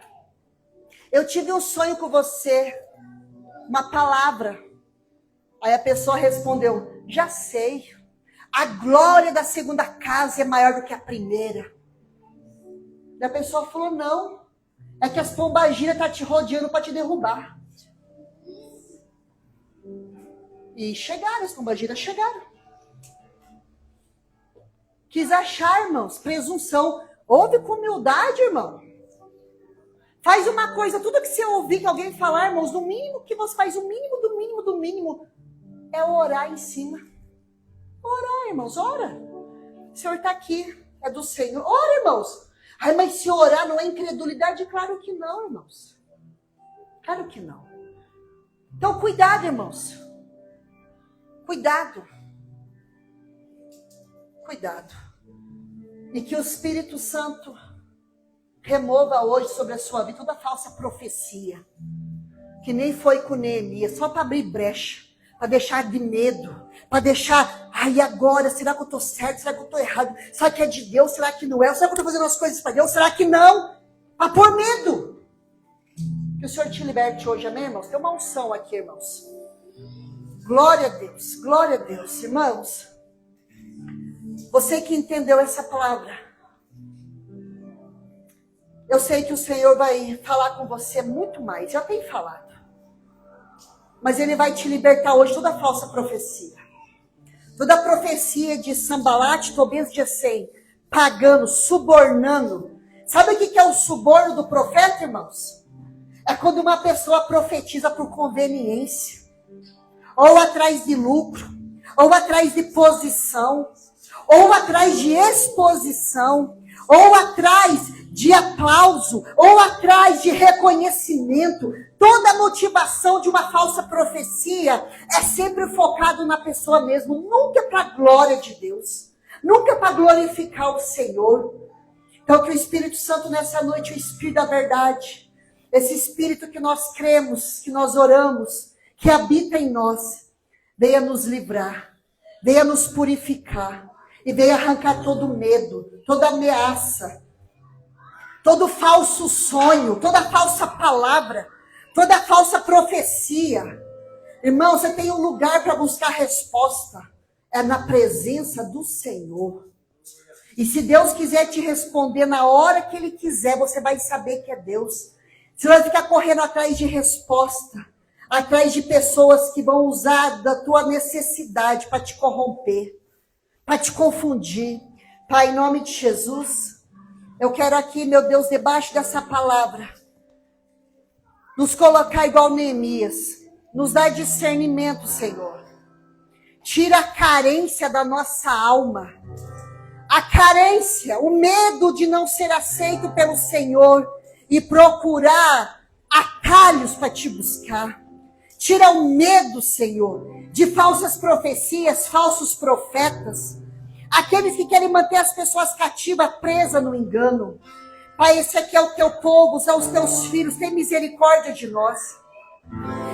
eu tive um sonho com você, uma palavra. Aí a pessoa respondeu, já sei, a glória da segunda casa é maior do que a primeira. E a pessoa falou, não, é que as pombagiras estão te rodeando para te derrubar. E chegaram, as pombagiras chegaram. Quis achar, irmãos, presunção. Ouve com humildade, irmão. Faz uma coisa, tudo que você ouvir que alguém falar, irmãos, no mínimo que você faz, o mínimo do mínimo do mínimo, é orar em cima. Orar, irmãos, ora. O Senhor está aqui. É do Senhor. Ora, irmãos. Ai, mas se orar não é incredulidade? Claro que não, irmãos. Claro que não. Então, cuidado, irmãos. Cuidado. Cuidado. E que o Espírito Santo remova hoje sobre a sua vida toda falsa profecia. Que nem foi com Neemias, só para abrir brecha, para deixar de medo, para deixar, ai, agora, será que eu estou certo? Será que eu estou errado? Será que é de Deus? Será que não é? Será que eu estou fazendo as coisas para Deus? Será que não? Para pôr medo. Que o Senhor te liberte hoje, amém, irmãos? Tem uma unção aqui, irmãos. Glória a Deus, glória a Deus, irmãos. Você que entendeu essa palavra, eu sei que o Senhor vai falar com você muito mais, já tem falado. Mas Ele vai te libertar hoje de toda falsa profecia. Toda profecia de Sambalat, Tobias de Gesem, pagando, subornando. Sabe o que é o suborno do profeta, irmãos? É quando uma pessoa profetiza por conveniência, ou atrás de lucro, ou atrás de posição, ou atrás de exposição, ou atrás de aplauso, ou atrás de reconhecimento. Toda a motivação de uma falsa profecia é sempre focado na pessoa mesmo, nunca para a glória de Deus, nunca para glorificar o Senhor. Então que o Espírito Santo nessa noite, o Espírito da verdade, esse Espírito que nós cremos, que nós oramos, que habita em nós, venha nos livrar, venha nos purificar, e venha arrancar todo medo, toda ameaça, todo falso sonho, toda falsa palavra, toda falsa profecia. Irmão, você tem um lugar para buscar resposta, é na presença do Senhor. E se Deus quiser te responder na hora que Ele quiser, você vai saber que é Deus. Você vai ficar correndo atrás de resposta, atrás de pessoas que vão usar da tua necessidade para te corromper, para te confundir. Pai, em nome de Jesus, eu quero aqui, meu Deus, debaixo dessa palavra, nos colocar igual Neemias, nos dar discernimento, Senhor. Tira a carência da nossa alma, a carência, o medo de não ser aceito pelo Senhor e procurar atalhos para te buscar. Tira o medo, Senhor, de falsas profecias, falsos profetas, aqueles que querem manter as pessoas cativas, presas no engano. Pai, esse aqui é o teu povo, são os teus filhos, tem misericórdia de nós.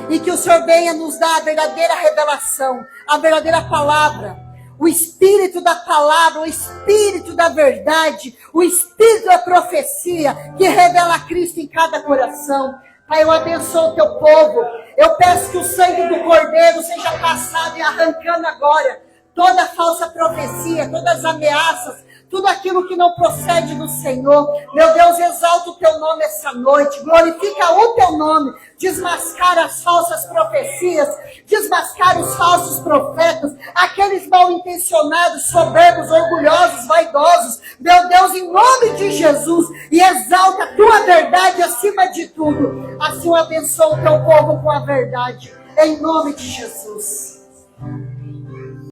E que o Senhor venha nos dar a verdadeira revelação, a verdadeira palavra, o Espírito da palavra, o Espírito da verdade, o Espírito da profecia, que revela Cristo em cada coração. Pai, eu abençoo o teu povo. Eu peço que o sangue do Cordeiro seja passado e arrancando agora toda falsa profecia, todas as ameaças, tudo aquilo que não procede do Senhor. Meu Deus, exalta o teu nome essa noite, glorifica o teu nome, desmascara as falsas profecias, desmascara os falsos profetas, aqueles mal intencionados, soberbos, orgulhosos, vaidosos. Meu Deus, em nome de Jesus, e exalta a tua verdade acima de tudo. Assim abençoa o teu povo com a verdade, em nome de Jesus.